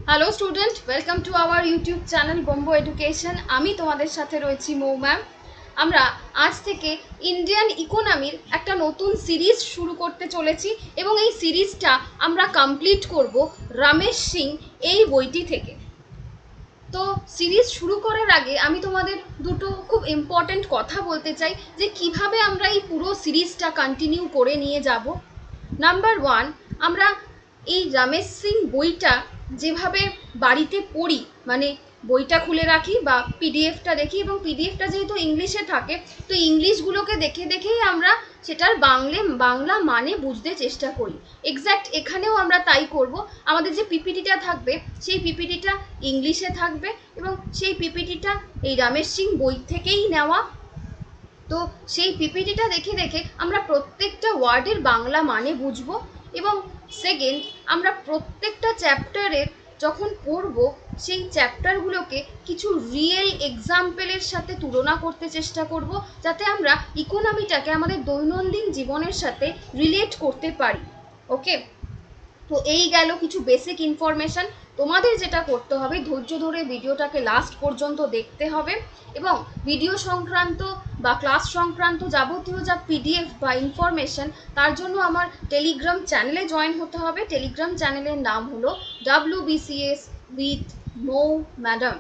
Hello student, welcome to our YouTube channel Bombo education. আমি তোমাদের সাথে রয়েছি মৌ ম্যাম। আমরা আজ থেকে ইন্ডিয়ান ইকোনমির একটা নতুন সিরিজ শুরু করতে চলেছি এবং এই সিরিজটা আমরা কমপ্লিট করব রমেশ সিং এই বইটি থেকে। তো সিরিজ শুরু করার আগে আমি তোমাদের দুটো খুব ইম্পর্ট্যান্ট কথা বলতে চাই যে কিভাবে আমরা এই পুরো সিরিজটা কন্টিনিউ করে নিয়ে যাব। নাম্বার ওয়ান, আমরা এই রমেশ সিং বইটা যেভাবে বাড়িতে পড়ি, মানে বইটা খুলে রাখি বা পিডিএফটা দেখি, এবং পিডিএফটা যেহেতু ইংলিশে থাকে তো ইংলিশগুলোকে দেখে দেখেই আমরা সেটার বাংলা মানে বুঝতে চেষ্টা করি। এক্স্যাক্ট এখানেও আমরা তাই করব। আমাদের যে পিপিটিটা থাকবে সেই পিপিটিটা ইংলিশে থাকবে এবং সেই পিপিটিটা এই রমেশ সিং বই থেকেই নেওয়া। তো সেই পিপিটিটা দেখে দেখে আমরা প্রত্যেকটা ওয়ার্ডের বাংলা মানে বুঝবো এবং সেকেন্ড, আমরা প্রত্যেকটা চ্যাপ্টারের যখন পড়বো সেই চ্যাপ্টারগুলোকে কিছু রিয়েল এক্সাম্পলের সাথে তুলনা করতে চেষ্টা করব, যাতে আমরা ইকোনমিটাকে আমাদের দৈনন্দিন জীবনের সাথে রিলেট করতে পারি। ওকে, তো এই গেল কিছু বেসিক ইনফরমেশন। তোমাদের যেটা করতে হবে, ধৈর্য ধরে ভিডিওটাকে লাস্ট পর্যন্ত দেখতে হবে এবং ভিডিও সংক্রান্ত বা ক্লাস সংক্রান্ত যাবতীয় যা পিডিএফ বা ইনফরমেশন, তার জন্য আমার টেলিগ্রাম চ্যানেলে জয়েন হতে হবে। টেলিগ্রাম চ্যানেলের নাম হলো WBCS উইথ মৌ ম্যাডাম।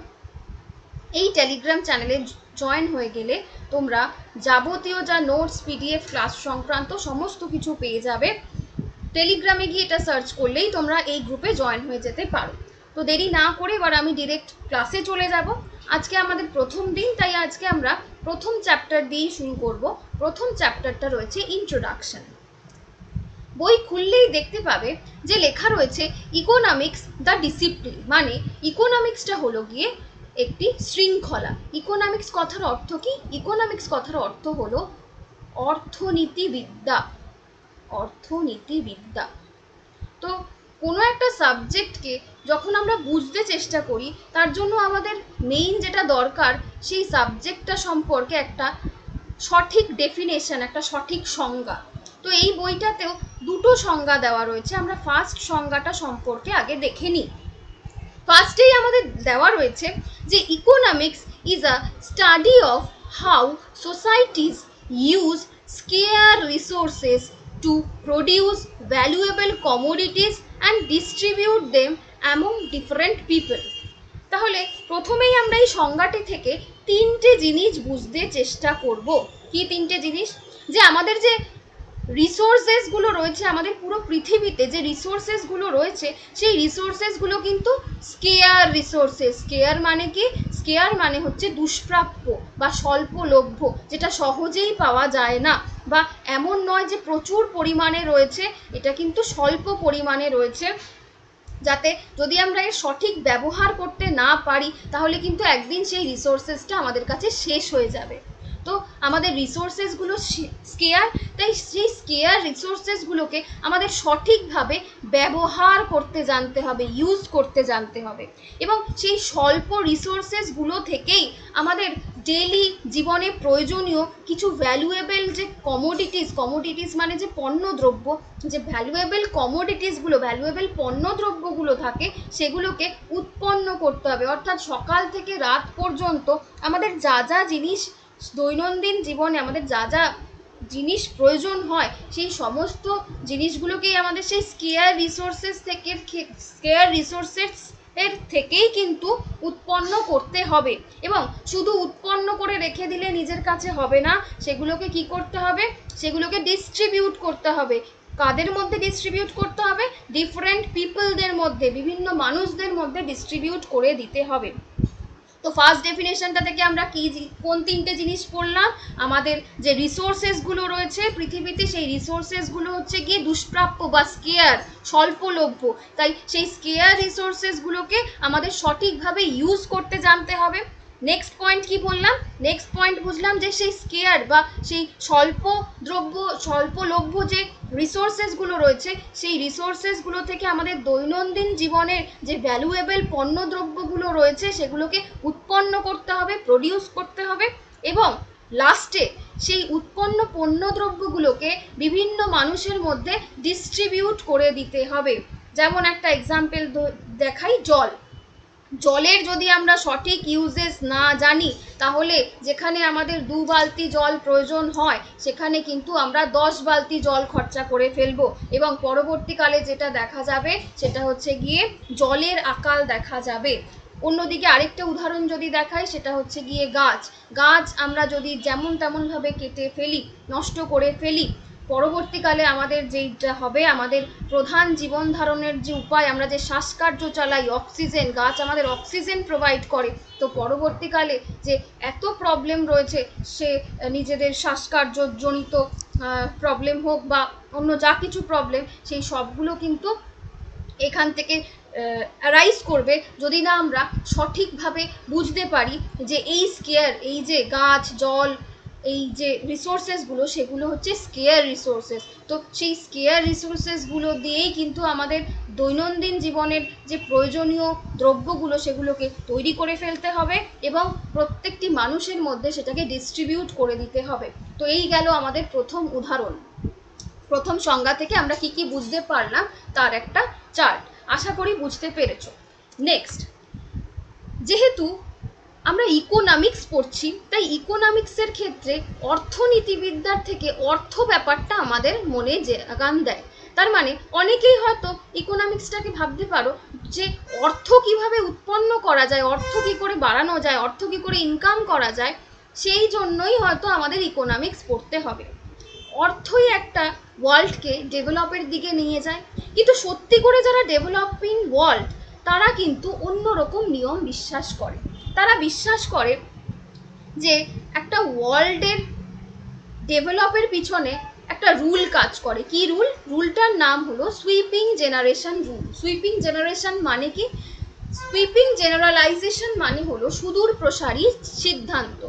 এই টেলিগ্রাম চ্যানেলে জয়েন হয়ে গেলে তোমরা যাবতীয় যা নোটস, পিডিএফ, ক্লাস সংক্রান্ত সমস্ত কিছু পেয়ে যাবে। টেলিগ্রামে গিয়ে এটা সার্চ করলেই তোমরা এই গ্রুপে জয়েন হয়ে যেতে পারো। তো দেরি না করে এবার আমি ডিরেক্ট ক্লাসে চলে যাব। আজকে আমাদের প্রথম দিন, তাই আজকে আমরা প্রথম চ্যাপ্টার দিয়েই শুরু করব। প্রথম চ্যাপ্টারটা রয়েছে ইন্ট্রোডাকশন। বই খুললেই দেখতে পাবে যে লেখা রয়েছে ইকোনমিক্স দ্য ডিসিপ্লিন, মানে ইকোনমিক্সটা হলো গিয়ে একটি শৃঙ্খলা। ইকোনমিক্স কথার অর্থ কি? ইকোনমিক্স কথার অর্থ হলো অর্থনীতিবিদ্যা। অর্থনীতিবিদ্যা। তো কোনো একটা সাবজেক্টকে যখন আমরা বুঝতে চেষ্টা করি, তার জন্য আমাদের মেইন যেটা দরকার, সেই সাবজেক্টটা সম্পর্কে একটা সঠিক ডেফিনেশন, একটা সঠিক সংজ্ঞা। তো এই বইটাতেও দুটো সংজ্ঞা দেওয়া রয়েছে। আমরা ফার্স্ট সংজ্ঞাটা সম্পর্কে আগে দেখে নিই। ফার্স্টেই আমাদের দেওয়া রয়েছে যে economics is a study of how societies use scarce resources to produce valuable commodities and distribute them among different people. তাহলে প্রথমেই আমরা এই সংজ্ঞাটি থেকে তিনটে জিনিস বুঝতে চেষ্টা করব। কি তিনটে জিনিস? যে আমাদের যে রিসোর্সেসগুলো রয়েছে, আমাদের পুরো পৃথিবীতে যে রিসোর্সেসগুলো রয়েছে, সেই রিসোর্সেসগুলো কিন্তু স্কেয়ার রিসোর্সেস। স্কেয়ার মানে কি? স্কেয়ার মানে হচ্ছে দুষ্প্রাপ্য বা স্বল্পলভ্য, যেটা সহজেই পাওয়া যায় না, বা এমন নয় যে প্রচুর পরিমাণে রয়েছে, এটা কিন্তু স্বল্প পরিমাণে রয়েছে, যাতে যদি আমরা এর সঠিক ব্যবহার করতে না পারি তাহলে কিন্তু একদিন সেই রিসোর্সেসটা আমাদের কাছে শেষ হয়ে যাবে। তো আমাদের রিসোর্সেসগুলো স্কেয়ার, তাই সেই স্কেয়ার রিসোর্সেসগুলোকে আমাদের সঠিকভাবে ব্যবহার করতে জানতে হবে, ইউজ করতে জানতে হবে, এবং সেই স্বল্প রিসোর্সেসগুলো থেকেই আমাদের ডেইলি জীবনে প্রয়োজনীয় কিছু ভ্যালুয়েবল যে কমোডিটিস মানে যে পণ্যদ্রব্য, যে ভ্যালুয়েবল কমোডিটিসগুলো, ভ্যালুয়েবল পণ্যদ্রব্যগুলো থাকে, সেগুলোকে উৎপন্ন করতে হবে। অর্থাৎ সকাল থেকে রাত পর্যন্ত আমাদের যা যা জিনিস দৈনন্দিন জীবনে আমাদের যা যা জিনিস প্রয়োজন হয়, সেই সমস্ত জিনিসগুলোকেই আমাদের সেই স্কেয়ার রিসোর্সেস এর থেকেই কিন্তু উৎপন্ন করতে হবে। এবং শুধু উৎপন্ন করে রেখে দিলে নিজের কাছে হবে না, সেগুলোকে কি করতে হবে? সেগুলোকে ডিস্ট্রিবিউট করতে হবে। কাদের মধ্যে ডিস্ট্রিবিউট করতে হবে? ডিফারেন্ট পিপলদের মধ্যে, বিভিন্ন মানুষদের মধ্যে ডিস্ট্রিবিউট করে দিতে হবে। তো ফার্স্ট ডেফিনেশনটা থেকে আমরা কোন তিনটে জিনিস পড়লাম? আমাদের যে রিসোর্সেসগুলো রয়েছে পৃথিবীতে, সেই রিসোর্সেসগুলো হচ্ছে গিয়ে দুষ্প্রাপ্য বা স্কেয়ার, স্বল্পলভ্য। তাই সেই স্কেয়ার রিসোর্সেসগুলোকে আমাদের সঠিকভাবে ইউজ করতে জানতে হবে। নেক্সট পয়েন্ট কি বললাম? নেক্সট পয়েন্ট বুঝলাম যে সেই স্কেয়ার বা সেই স্বল্পলভ্য যে রিসোর্সেসগুলো রয়েছে, সেই রিসোর্সেসগুলো থেকে আমাদের দৈনন্দিন জীবনের যে ভ্যালুয়েবল পণ্যদ্রব্যগুলো রয়েছে সেগুলোকে উৎপন্ন করতে হবে, প্রডিউস করতে হবে, এবং লাস্টে সেই উৎপন্ন পণ্যদ্রব্যগুলোকে বিভিন্ন মানুষের মধ্যে ডিস্ট্রিবিউট করে দিতে হবে, যেমন একটা এক্সাম্পল দেখাই, জলের যদি আমরা সঠিক ইউজেস না জানি, তাহলে যেখানে আমাদের 2 বালতি জল প্রয়োজন হয় সেখানে কিন্তু আমরা 10 বালতি জল খরচা করে ফেলবো, এবং পরবর্তীকালে যেটা দেখা যাবে সেটা হচ্ছে গিয়ে জলের আকাল দেখা যাবে। অন্যদিকে আরেকটা উদাহরণ যদি দেখাই, সেটা হচ্ছে গিয়ে গাছ আমরা যদি যেমন তেমনভাবে কেটে ফেলি, নষ্ট করে ফেলি, পরবর্তীকালে আমাদের যেটা হবে, আমাদের প্রধান জীবন ধারণের যে উপায়, আমরা যে শ্বাসকার্য চালাই, অক্সিজেন, গাছ আমাদের অক্সিজেন প্রোভাইড করে, তো পরবর্তীকালে যে এত প্রবলেম রয়েছে, সে নিজেদের শ্বাসকার্যজনিত প্রবলেম হোক বা অন্য যা কিছু প্রবলেম, সেই সবগুলো কিন্তু এখান থেকে অ্যারাইজ করবে যদি না আমরা সঠিকভাবে বুঝতে পারি যে এই যে গাছ, জল, এই যে রিসোর্সেসগুলো, সেগুলো হচ্ছে স্কেয়ার রিসোর্সেস। তো সেই স্কেয়ার রিসোর্সেসগুলো দিয়েই কিন্তু আমাদের দৈনন্দিন জীবনের যে প্রয়োজনীয় দ্রব্যগুলো, সেগুলোকে তৈরি করে ফেলতে হবে এবং প্রত্যেকটি মানুষের মধ্যে সেটাকে ডিস্ট্রিবিউট করে দিতে হবে। তো এই গেল আমাদের প্রথম উদাহরণ। প্রথম সংজ্ঞা থেকে আমরা কি কি বুঝতে পারলাম তার একটা চার্ট, আশা করি বুঝতে পেরেছো। নেক্সট, যেহেতু আমরা ইকোনমিক্স পড়ছি, তাই ইকোনমিক্সের ক্ষেত্রে অর্থনীতিবিদ্যার থেকে অর্থ ব্যাপারটা আমাদের মনে জাগান দেয়। তার মানে অনেকেই হয়তো ইকোনমিক্সটাকে ভাবতে পারো যে অর্থ কিভাবে উৎপন্ন করা যায়, অর্থ কি করে বাড়ানো যায়, অর্থ কি করে ইনকাম করা যায়, সেই জন্যই হয়তো আমাদের ইকোনমিক্স পড়তে হবে। অর্থই একটা ওয়ার্ল্ডকে ডেভেলপের দিকে নিয়ে যায়, কিন্তু সত্যি করে যারা ডেভেলপিং ওয়ার্ল্ড, তারা কিন্তু অন্যরকম নিয়ম বিশ্বাস করে। তারা বিশ্বাস করে যে একটা ওয়ার্ল্ডের ডেভেলপের পিছনে একটা রুল কাজ করে। কি রুল? রুলটার নাম হলো sweeping generation rule. Sweeping generation মানে কি? সুইপিং জেনারেলাইজেশন মানে হলো সুদূর প্রসারী সিদ্ধান্ত।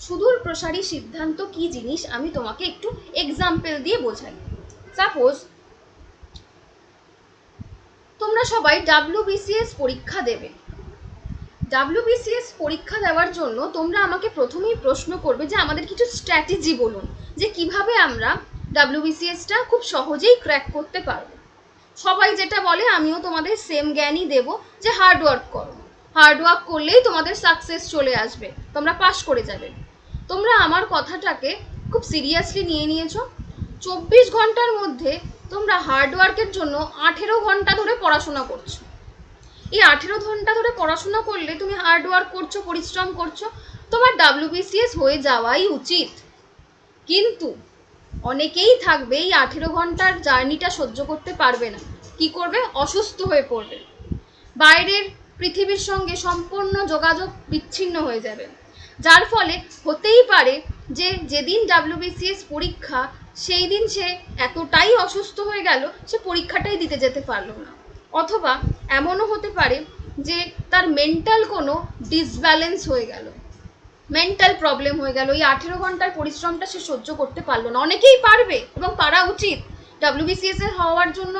সুদূর প্রসারী সিদ্ধান্ত কি জিনিস আমি তোমাকে একটু এক্সাম্পল দিয়ে বোঝাই। সাপোজ তোমরা সবাই WBCS পরীক্ষা দেবে। WBCS পরীক্ষা দেওয়ার জন্য তোমরা আমাকে প্রথমেই প্রশ্ন করবে যে আমাদের কিছু স্ট্র্যাটেজি বলুন, যে কিভাবে আমরা WBCSটা খুব সহজেই ক্র্যাক করতে পারবো। সবাই যেটা বলে, আমিও তোমাদের সেম জ্ঞানই দেব, যে হার্ডওয়ার্ক করো, হার্ডওয়ার্ক করলেই তোমাদের সাকসেস চলে আসবে, তোমরা পাস করে যাবে। তোমরা আমার কথাটাকে খুব সিরিয়াসলি নিয়ে নিয়েছো। 24 ঘন্টার মধ্যে তোমরা হার্ডওয়ার্কের জন্য 18 ঘন্টা ধরে পড়াশোনা করছো। এই 18 ঘন্টা ধরে পড়াশোনা করলে তুমি হার্ডওয়ার্ক করছো, পরিশ্রম করছো, তোমার WBCS হয়ে যাওয়াই উচিত। কিন্তু অনেকেই থাকবে এই 18 ঘন্টার জার্নিটা সহ্য করতে পারবে না। কি করবে? অসুস্থ হয়ে পড়বে, বাইরের পৃথিবীর সঙ্গে সম্পূর্ণ যোগাযোগ বিচ্ছিন্ন হয়ে যাবে, যার ফলে হতেই পারে যে যেদিন WBCS পরীক্ষা, সেই দিন সে এতটাই অসুস্থ হয়ে গেল, সে পরীক্ষাটাই দিতে যেতে পারলো না। অথবা এমনও হতে পারে যে তার মেন্টাল কোনো ডিসব্যালেন্স হয়ে গেল, মেন্টাল প্রবলেম হয়ে গেল, এই 18 ঘন্টার পরিশ্রমটা সে সহ্য করতে পারলো না। অনেকেই পারবে এবং পারা উচিত। WBCS এর হওয়ার জন্য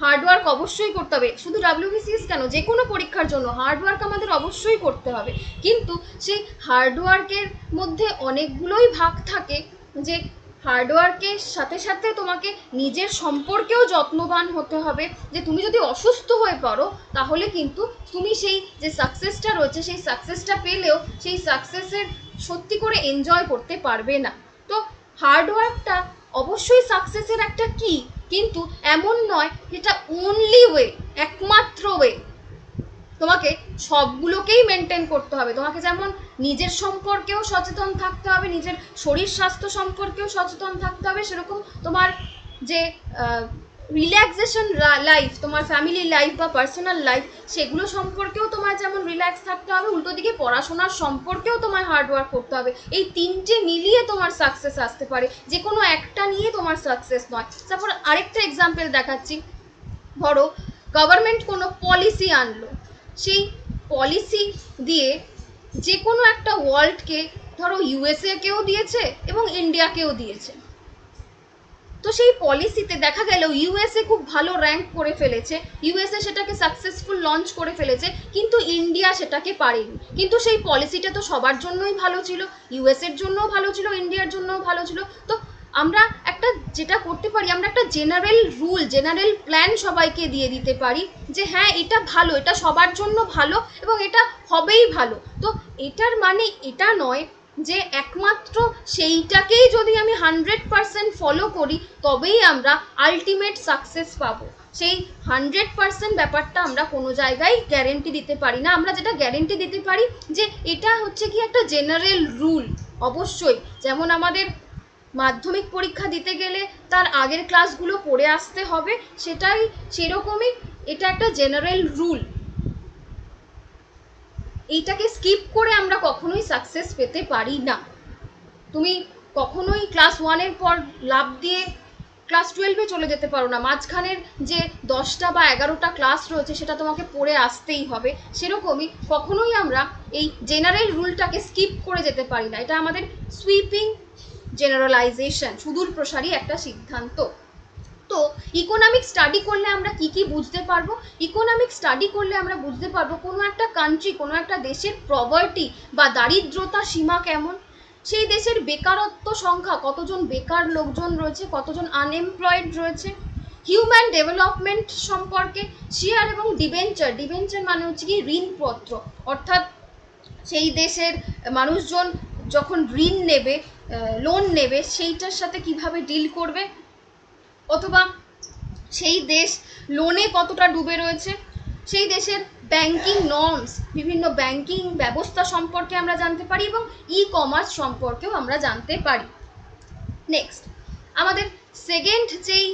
হার্ডওয়ার্ক অবশ্যই করতে হবে। শুধু WBCS কেন, যে কোনো পরীক্ষার জন্য হার্ডওয়ার্ক আমাদের অবশ্যই করতে হবে। কিন্তু সেই হার্ডওয়ার্কের মধ্যে অনেকগুলোই ভাগ থাকে, যে হার্ডওয়ার্কের সাথে সাথে তোমাকে নিজের সম্পর্কেও যত্নবান হতে হবে। যে তুমি যদি অসুস্থ হয়ে পড়ো, তাহলে কিন্তু তুমি সেই যে সাকসেসটা রয়েছে, সেই সাকসেসটা পেলেও সেই সাকসেসের সত্যি করে এনজয় করতে পারবে না। তো হার্ডওয়ার্কটা অবশ্যই সাকসেসের একটা কি, কিন্তু এমন নয় যেটা অনলি ওয়ে, একমাত্র ওয়ে। তোমাকে সবগুলোকেই মেনটেন করতে হবে। তোমাকে যেমন নিজের সম্পর্কেও সচেতন থাকতে হবে, নিজের শরীর স্বাস্থ্য সম্পর্কেও সচেতন থাকতে হবে, সেরকম তোমার যে রিল্যাক্সেশন লাইফ, তোমার ফ্যামিলি লাইফ বা পার্সোনাল লাইফ, সেগুলো সম্পর্কেও তোমার যেমন রিল্যাক্স থাকতে হবে, উল্টো দিকে পড়াশোনার সম্পর্কেও তোমার হার্ডওয়ার্ক করতে হবে। এই তিনটে মিলিয়ে তোমার সাকসেস আসতে পারে, যে কোনো একটা নিয়ে তোমার সাকসেস নয়। তারপর আরেকটা এক্সাম্পল দেখাচ্ছি। ধরো গভর্নমেন্ট কোনো পলিসি আনলো, সেই পলিসি দিয়ে যে কোনো একটা ওয়ার্ল্ডকে, ধরো USA কেও দিয়েছে এবং ইন্ডিয়াকেও দিয়েছে। তো সেই পলিসিতে দেখা গেল USA খুব ভালো র্যাঙ্ক করে ফেলেছে, USA সেটাকে সাকসেসফুল লঞ্চ করে ফেলেছে, কিন্তু ইন্ডিয়া সেটাকে পারেনি। কিন্তু সেই পলিসিটা তো সবার জন্যই ভালো ছিল, US এর জন্যও ভালো ছিল, ইন্ডিয়ার জন্যও ভালো ছিল। তো আমরা একটা যেটা করতে পারি, আমরা একটা জেনারেল রুল, জেনারেল প্ল্যান সবাইকে দিয়ে দিতে পারি যে হ্যাঁ এটা ভালো, এটা সবার জন্য ভালো এবং এটা হবেই ভালো। তো এটার মানে এটা নয় যে একমাত্র সেইটাকেই যদি আমি 100% ফলো করি তবেই আমরা আলটিমেট সাকসেস পাবো। সেই 100% ব্যাপারটা আমরা কোনো জায়গায় গ্যারেন্টি দিতে পারি না। আমরা যেটা গ্যারেন্টি দিতে পারি যে এটা হচ্ছে কি একটা জেনারেল রুল। অবশ্যই যেমন আমাদের মাধ্যমিক পরীক্ষা দিতে গেলে তার আগের ক্লাসগুলো পড়ে আসতে হবে, সেটাই সেরকমই এটা একটা জেনারেল রুল। এইটাকে স্কিপ করে আমরা কখনোই সাকসেস পেতে পারি না। তুমি কখনোই ক্লাস 1-এর পর লাভ দিয়ে ক্লাস 12-এ চলে যেতে পারো না। মাঝখানের যে 10টা বা 11টা ক্লাস রয়েছে সেটা তোমাকে পড়ে আসতেই হবে। সেরকমই কখনোই আমরা এই জেনারেল রুলটাকে স্কিপ করে যেতে পারি না। এটা আমাদের সুইপিং জেনারেলাইজেশন, সুদূর প্রসারী একটা সিদ্ধান্ত। তো ইকোনমিক স্টাডি করলে আমরা কি কি বুঝতে পারবো? ইকোনমিক স্টাডি করলে আমরা বুঝতে পারবো কোনো একটা কান্ট্রি, কোনো একটা দেশের পভার্টি বা দারিদ্রতা সীমা কেমন, সেই দেশের বেকারত্ব সংখ্যা, কতজন বেকার লোকজন রয়েছে, কতজন আনএমপ্লয়েড রয়েছে, হিউম্যান ডেভেলপমেন্ট সম্পর্কে, শেয়ার এবং ডিবেঞ্চার। ডিবেঞ্চার মানে হচ্ছে কি ঋণপত্র, অর্থাৎ সেই দেশের মানুষজন যখন ঋণ নেবে, লোন নেবে, সেইটার সাথে কিভাবে ডিল করবে, অথবা সেই দেশ লোনে কতটা ডুবে রয়েছে, সেই দেশের ব্যাংকিং নর্মস, বিভিন্ন ব্যাংকিং ব্যবস্থা সম্পর্কে আমরা জানতে পারি এবং ই কমার্স সম্পর্কেও আমরা জানতে পারি। নেক্সট আমাদের সেকেন্ড যেই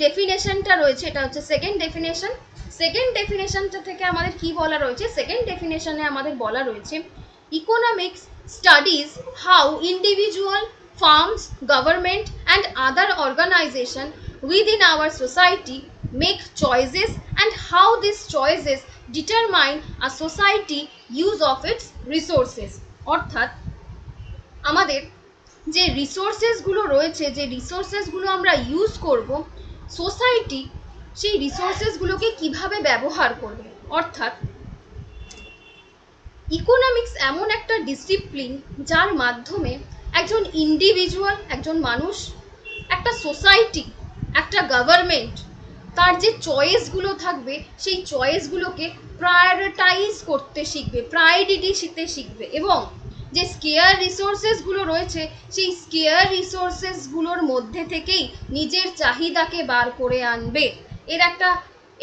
ডেফিনেশনটা রয়েছে এটা হচ্ছে সেকেন্ড ডেফিনেশন। সেকেন্ড ডেফিনেশনটা থেকে আমাদের কি বলা রয়েছে? সেকেন্ড ডেফিনেশনে আমাদের বলা রয়েছে economics studies how individual, firms, government and other organization within our society make choices and how these choices determine a society use of its resources। অর্থাৎ আমাদের যে রিসোর্সেসগুলো রয়েছে, যে রিসোর্সেসগুলো আমরা ইউজ করব, সোসাইটি সেই রিসোর্সেসগুলোকে কিভাবে ব্যবহার করবে। অর্থাৎ ইকোনমিক্স এমন একটা ডিসিপ্লিন যার মাধ্যমে একজন ইন্ডিভিজুয়াল, একজন মানুষ, একটা সোসাইটি, একটা গভর্নমেন্ট তার যে চয়েসগুলো থাকবে সেই চয়েসগুলোকে প্রায়োরিটাইজ করতে শিখবে, প্রায়োরিটি দিতে শিখবে এবং যে স্কেয়ার রিসোর্সেসগুলো রয়েছে সেই স্কেয়ার রিসোর্সেসগুলোর মধ্যে থেকেই নিজের চাহিদাকে বার করে আনবে। এর একটা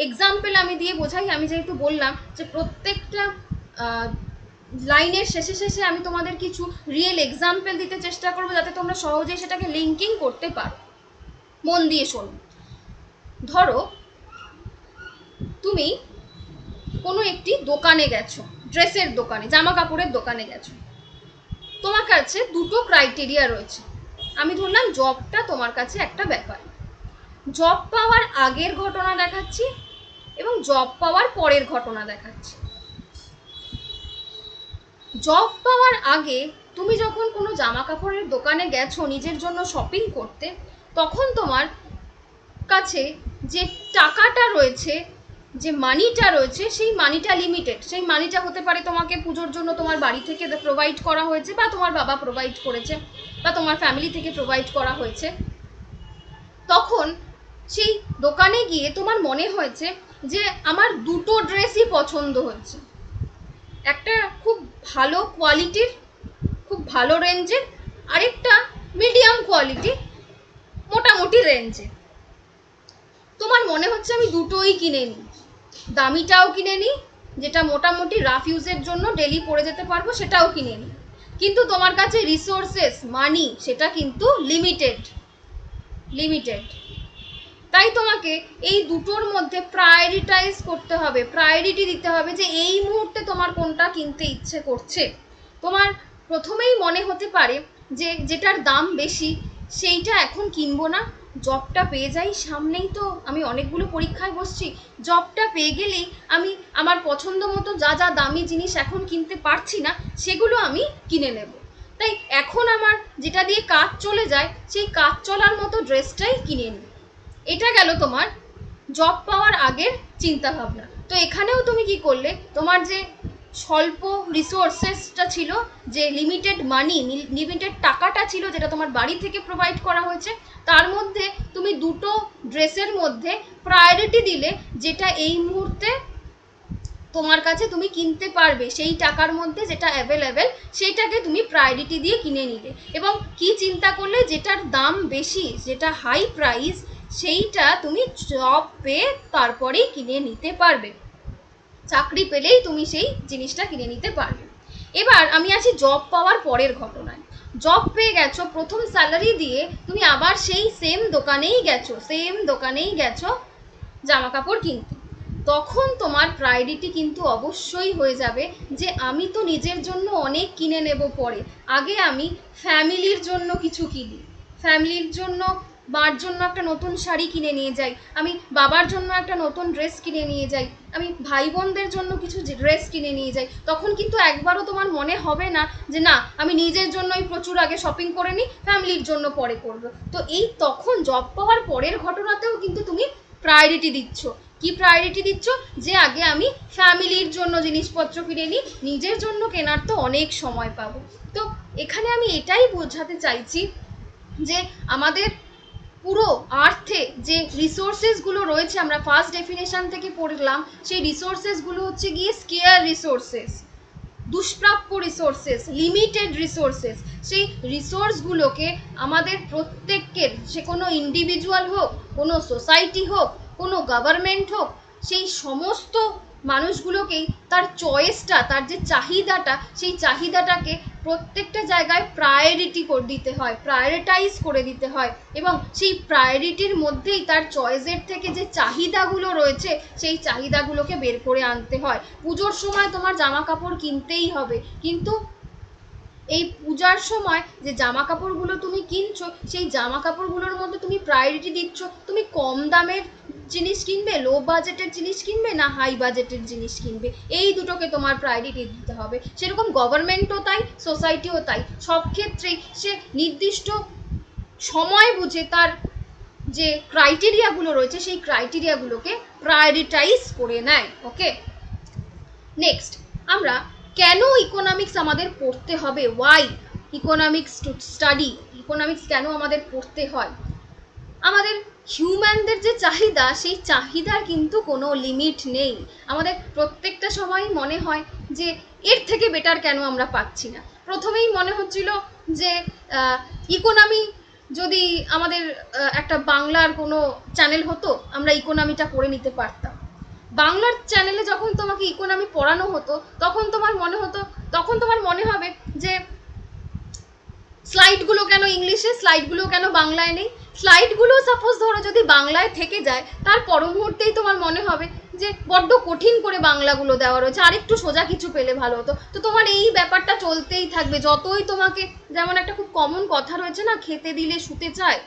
এক্সাম্পল আমি দিয়ে বোঝাই। আমি যেহেতু বললাম যে প্রত্যেকটা লাইনের শেষে শেষে আমি তোমাদের কিছু রিয়েল এক্সাম্পল দিতে চেষ্টা করবো যাতে তোমরা সহজেই সেটাকে লিঙ্কিং করতে পারো। মন দিয়ে শোনো। ধরো তুমি কোনো একটি দোকানে গেছো, ড্রেসের দোকানে, জামা কাপড়ের দোকানে গেছো। তোমার কাছে দুটো ক্রাইটেরিয়া রয়েছে। আমি ধরলাম জবটা তোমার কাছে একটা ব্যাপার। জব পাওয়ার আগের ঘটনা দেখাচ্ছি এবং জব পাওয়ার পরের ঘটনা দেখাচ্ছি। জব পাওয়ার আগে তুমি যখন কোনো জামা কাপড়ের দোকানে গেছো নিজের জন্য শপিং করতে, তখন তোমার কাছে যে টাকাটা রয়েছে, যে মানিটা রয়েছে, সেই মানিটা লিমিটেড। সেই মানিটা হতে পারে তোমাকে পুজোর জন্য তোমার বাড়ি থেকে প্রোভাইড করা হয়েছে, বা তোমার বাবা প্রোভাইড করেছে, বা তোমার ফ্যামিলি থেকে প্রোভাইড করা হয়েছে। তখন সেই দোকানে গিয়ে তোমার মনে হয়েছে যে আমার দুটো ড্রেসই পছন্দ হচ্ছে, একটা খুব ভালো কোয়ালিটির, খুব ভালো রেঞ্জের, আরেকটা মিডিয়াম কোয়ালিটি, মোটামুটি রেঞ্জে। তোমার মনে হচ্ছে আমি দুটোই কিনে নিই, দামিটাও কিনে নিই, যেটা মোটামুটি রাফ ইউজের জন্য ডেলি পরে যেতে পারবো সেটাও কিনে নিই। কিন্তু তোমার কাছে রিসোর্সেস, মানি, সেটা কিন্তু লিমিটেড। তাই তোমাকে এই দুটোর মধ্যে প্রায়োরিটাইজ করতে হবে, প্রায়োরিটি দিতে হবে যে এই মুহূর্তে তোমার কোনটা কিনতে ইচ্ছে করছে। তোমার প্রথমেই মনে হতে পারে যে যেটার দাম বেশি সেইটা এখন কিনবো না, জবটা পেয়ে যাই, সামনেই তো আমি অনেকগুলো পরীক্ষায় বসছি, জবটা পেয়ে গেলেই আমি আমার পছন্দ মতো যা যা দামি জিনিস এখন কিনতে পারছি না সেগুলো আমি কিনে নেব। তাই এখন আমার যেটা দিয়ে কাজ চলে যায় সেই কাজ চলার মতো ড্রেসটাই কিনে নিই। এটা গেল তোমার জব পাওয়ার আগের চিন্তা ভাবনা। তো এখানেও তুমি কি করলে, তোমার যে স্বল্প রিসোর্সেসটা ছিল, যে লিমিটেড মানি, লিমিটেড টাকাটা ছিল যেটা তোমার বাড়ি থেকে প্রোভাইড করা হয়েছে, তার মধ্যে তুমি দুটো ড্রেসের মধ্যে প্রায়োরিটি দিলে যেটা এই মুহূর্তে তোমার কাছে তুমি কিনতে পারবে, সেই টাকার মধ্যে যেটা অ্যাভেলেবেল সেইটাকে তুমি প্রায়োরিটি দিয়ে কিনে নিলে। এবং কি চিন্তা করলে, যেটার দাম বেশি, যেটা হাই প্রাইস, সেইটা তুমি জব পেয়ে তারপরেই কিনে নিতে পারবে, চাকরি পেলেই তুমি সেই জিনিসটা কিনে নিতে পারবে। এবার আমি আসি জব পাওয়ার পরের ঘটনায়। জব পেয়ে গেছো, প্রথম স্যালারি দিয়ে তুমি আবার সেই সেম দোকানেই গেছো জামা কাপড় কিনতে। তখন তোমার প্রায়োরিটি কিন্তু অবশ্যই হয়ে যাবে যে আমি তো নিজের জন্য অনেক কিনে নেব পরে, আগে আমি ফ্যামিলির জন্য কিছু কিনি, ফ্যামিলির জন্য মার জন্য একটা নতুন শাড়ি কিনে নিয়ে যাই, আমি বাবার জন্য একটা নতুন ড্রেস কিনে নিয়ে যাই, আমি ভাই বোনদের জন্য কিছু ড্রেস কিনে নিয়ে যাই। তখন কিন্তু একবারও তোমার মনে হবে না যে না, আমি নিজের জন্যই প্রচুর আগে শপিং করে নিই, ফ্যামিলির জন্য পরে করবো। তো এই তখন জব পাওয়ার পরের ঘটনাতেও কিন্তু তুমি প্রায়োরিটি দিচ্ছ। কি প্রায়োরিটি দিচ্ছ? যে আগে আমি ফ্যামিলির জন্য জিনিসপত্র কিনে নিই, নিজের জন্য কেনার তো অনেক সময় পাবো। তো এখানে আমি এটাই বোঝাতে চাইছি যে আমাদের পুরো আর্থে যে রিসোর্সেসগুলো রয়েছে, আমরা ফার্স্ট ডেফিনেশন থেকে পড়লাম, সেই রিসোর্সেসগুলো হচ্ছে গিয়ে স্কেয়ার রিসোর্সেস, দুষ্প্রাপ্য রিসোর্সেস, লিমিটেড রিসোর্সেস। সেই রিসোর্সগুলোকে আমাদের প্রত্যেকের, সে কোনো ইন্ডিভিজুয়াল হোক, কোনো সোসাইটি হোক, কোনো গভর্নমেন্ট হোক, সেই সমস্ত মানুষগুলোকেই তার চয়েসটা, তার যে চাহিদাটা, সেই চাহিদাটাকে প্রত্যেকটা জায়গায় প্রায়োরিটি করে দিতে হয়, প্রায়োরিটাইজ করে দিতে হয়। এবং সেই প্রায়োরিটির মধ্যেই তার চয়েসের থেকে যে চাহিদাগুলো রয়েছে, সেই চাহিদাগুলোকে বের করে আনতে হয়। পুজোর সময় তোমার জামা কাপড় কিনতেই হবে, কিন্তু এই পূজার সময় যে জামা কাপড়গুলো তুমি কিনছো, সেই জামা কাপড়গুলোর মধ্যে তুমি প্রায়োরিটি দিচ্ছ তুমি কম দামের জিনিস কিনবে, লো বাজেটের জিনিস কিনবে, না হাই বাজেটের জিনিস কিনবে, এই দুটোকে তোমার প্রায়োরিটি দিতে হবে। সেরকম গভর্নমেন্টও তাই, সোসাইটিও তাই, সব ক্ষেত্রেই সে নির্দিষ্ট সময় বুঝে তার যে ক্রাইটেরিয়াগুলো রয়েছে, সেই ক্রাইটেরিয়াগুলোকে প্রায়োরিটাইজ করে নেয়। ওকে, নেক্সট আমরা কেন ইকোনমিক্স আমাদের পড়তে হবে, why economics to study, economics কেন আমাদের পড়তে হয়। আমাদের হিউম্যানদের যে চাহিদা, সেই চাহিদার কিন্তু কোনো লিমিট নেই। আমাদের প্রত্যেকটা সময় মনে হয় যে এর থেকে বেটার কেন আমরা পাচ্ছি না। প্রথমেই মনে হচ্ছিল যে ইকোনমি যদি আমাদের একটা বাংলার কোনো চ্যানেল হতো, আমরা ইকোনমিটা পড়ে নিতে পারতাম। বাংলার চ্যানেলে যখন তোমাকে ইকোনমি পড়ানো হতো, তখন তোমার মনে হবে যে স্লাইডগুলো কেন ইংলিশে, স্লাইডগুলো কেন বাংলায় নেই। স্লাইডগুলো সাপোজ ধরো যদি বাংলায় থেকে যায়, তার পর মুহূর্তেই তোমার মনে হবে যে বড্ড কঠিন করে বাংলাগুলো দেওয়া রয়েছে, আরেকটু সোজা কিছু পেলে ভালো হতো। তো তোমার এই ব্যাপারটা চলতেই থাকবে, যতই তোমাকে, যেমন একটা খুব কমন কথা রয়েছে না, খেতে দিলে শুতে চায়,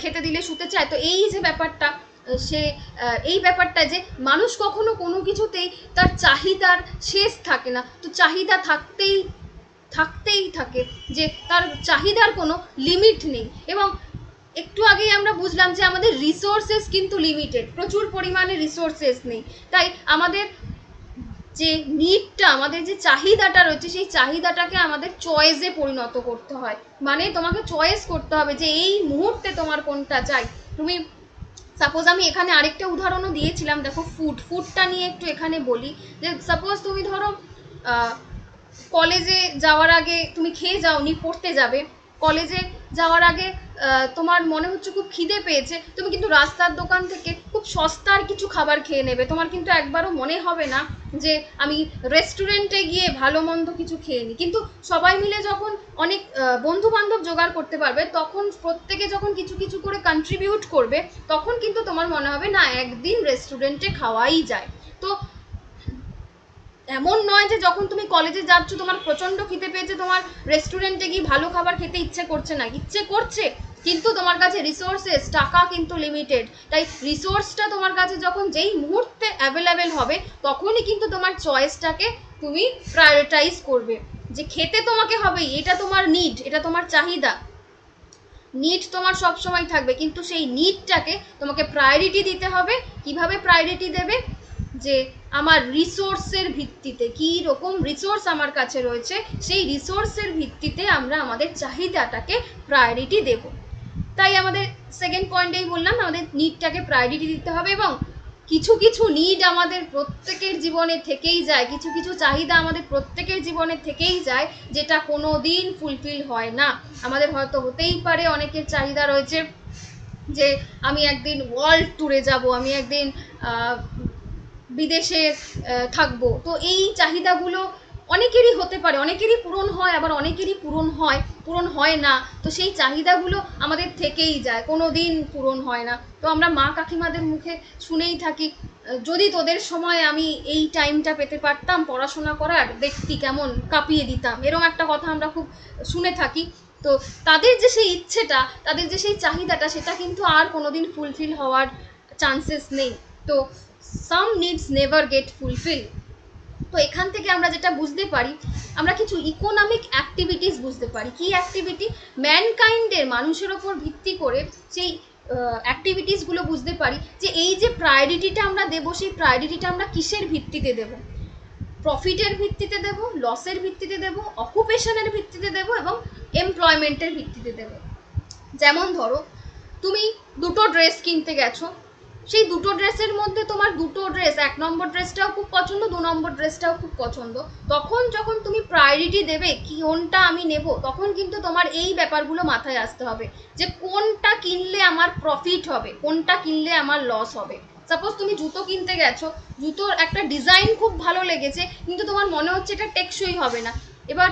খেতে দিলে শুতে চায়। তো এই যে ব্যাপারটা, এই ব্যাপারটা যে মানুষ কখনো কোনো কিছুতেই তার চাহিদার শেষ থাকে না, তো চাহিদা থাকতেই থাকে, যে তার চাহিদার কোনো লিমিট নেই। এবং একটু আগেই আমরা বুঝলাম যে আমাদের রিসোর্সেস কিন্তু লিমিটেড, প্রচুর পরিমাণে রিসোর্সেস নেই। তাই আমাদের যে নিডটা, আমাদের যে চাহিদাটা রয়েছে, সেই চাহিদাটাকে আমাদের চয়েসে পরিণত করতে হয়। মানে তোমাকে চয়েস করতে হবে যে এই মুহূর্তে তোমার কোনটা চাই। তুমি সাপোজ, আমি এখানে আরেকটা উদাহরণও দিয়েছিলাম, দেখো ফুডটা নিয়ে একটু এখানে বলি। যে সাপোজ তুমি ধরো কলেজে যাওয়ার আগে তুমি খেয়ে যাওনি, পড়তে যাবে, কলেজে যাওয়ার আগে তোমার মনে হচ্ছে খুব খিদে পেয়েছে, তুমি কিন্তু রাস্তার দোকান থেকে খুব সস্তার কিছু খাবার খেয়ে নেবে। তোমার কিন্তু একবারও মনে হবে না যে আমি রেস্টুরেন্টে গিয়ে ভালো মন্দ কিছু খেয়ে নিই। কিন্তু সবাই মিলে যখন অনেক বন্ধু বান্ধব জোগাড় করতে পারবে, তখন প্রত্যেকে যখন কিছু কিছু করে কন্ট্রিবিউট করবে, তখন কিন্তু তোমার মনে হবে না একদিন রেস্টুরেন্টে খাওয়াই যায়। তো এমন নয় যে যখন তুমি কলেজে যাচ্ছ তোমার প্রচণ্ড খিদে পেয়েছে, তোমার রেস্টুরেন্টে গিয়ে ভালো খাবার খেতে ইচ্ছে করছে না, ইচ্ছে করছে, কিন্তু তোমার কাছে রিসোর্সেস, টাকা কিন্তু লিমিটেড। তাই রিসোর্সটা তোমার কাছে যখন যেই মুহূর্তে অ্যাভেলেবেল হবে, তখনই কিন্তু তোমার চয়েসটাকে তুমি প্রায়োরিটাইজ করবে যে খেতে তোমাকে হবেই, এটা তোমার নিড, এটা তোমার চাহিদা। নিড তোমার সব সময় থাকবে, কিন্তু সেই নিডটাকে তোমাকে প্রায়োরিটি দিতে হবে। কিভাবে প্রায়োরিটি দেবে? যে আমার রিসোর্সের ভিত্তিতে, কী রকম রিসোর্স আমার কাছে রয়েছে সেই রিসোর্সের ভিত্তিতে আমরা আমাদের চাহিদাটাকে প্রায়োরিটি দেব। তাই আমাদের সেকেন্ড পয়েন্টেই বললাম, আমাদের নিডটাকে প্রায়োরিটি দিতে হবে, এবং কিছু কিছু নিড আমাদের প্রত্যেকের জীবনে থেকেই যায়, কিছু কিছু চাহিদা আমাদের প্রত্যেকের জীবনে থেকেই যায়, যেটা কোনো দিন ফুলফিল হয় না। আমাদের হয়তো হতেই পারে অনেকের চাহিদা রয়েছে যে আমি একদিন ওয়ার্ল্ড ট্যুরে যাব, আমি একদিন বিদেশে থাকবো। তো এই চাহিদাগুলো অনেকেরই হতে পারে, অনেকেরই পূরণ হয়, আবার অনেকেরই পূরণ হয় না। তো সেই চাহিদাগুলো আমাদের থেকেই যায়, কোনো দিন পূরণ হয় না। তো আমরা মা কাকিমাদের মুখে শুনেই থাকি, যদি তোদের সময় আমি এই টাইমটা পেতে পারতাম পড়াশোনা করার, দেখতি কেমন কাঁপিয়ে দিতাম, এরকম একটা কথা আমরা খুব শুনে থাকি। তো তাদের যে সেই ইচ্ছেটা, তাদের যে সেই চাহিদাটা, সেটা কিন্তু আর কোনোদিন ফুলফিল হওয়ার চান্সেস নেই। তো সাম নিডস নেভার গেট ফুলফিল। তো এখান থেকে আমরা যেটা বুঝতে পারি, আমরা কিছু ইকোনমিক অ্যাক্টিভিটিস বুঝতে পারি। কি অ্যাক্টিভিটি? ম্যানকাইন্ডের, মানুষের ওপর ভিত্তি করে সেই অ্যাক্টিভিটিসগুলো বুঝতে পারি যে এই যে প্রায়োরিটিটা আমরা দেবো, সেই প্রায়োরিটিটা আমরা কিসের ভিত্তিতে দেব? প্রফিটের ভিত্তিতে দেব, লসের ভিত্তিতে দেব, অকুপেশনের ভিত্তিতে দেব, এবং এমপ্লয়মেন্টের ভিত্তিতে দেব। যেমন ধরো তুমি দুটো ড্রেস কিনতে গেছো, সেই দুটো ড্রেসের মধ্যে তোমার দুটো ড্রেস, 1 নম্বর ড্রেসটাও খুব পছন্দ, 2 নম্বর ড্রেসটাও খুব পছন্দ। তখন যখন তুমি প্রায়োরিটি দেবে কোনটা আমি নেব, তখন কিন্তু তোমার এই ব্যাপারগুলো মাথায় আসতে হবে যে কোনটা কিনলে আমার প্রফিট হবে, কোনটা কিনলে আমার লস হবে। সাপোজ তুমি জুতো কিনতে গেছো, জুতোর একটা ডিজাইন খুব ভালো লেগেছে, কিন্তু তোমার মনে হচ্ছে এটা টেকসই হবে না। এবার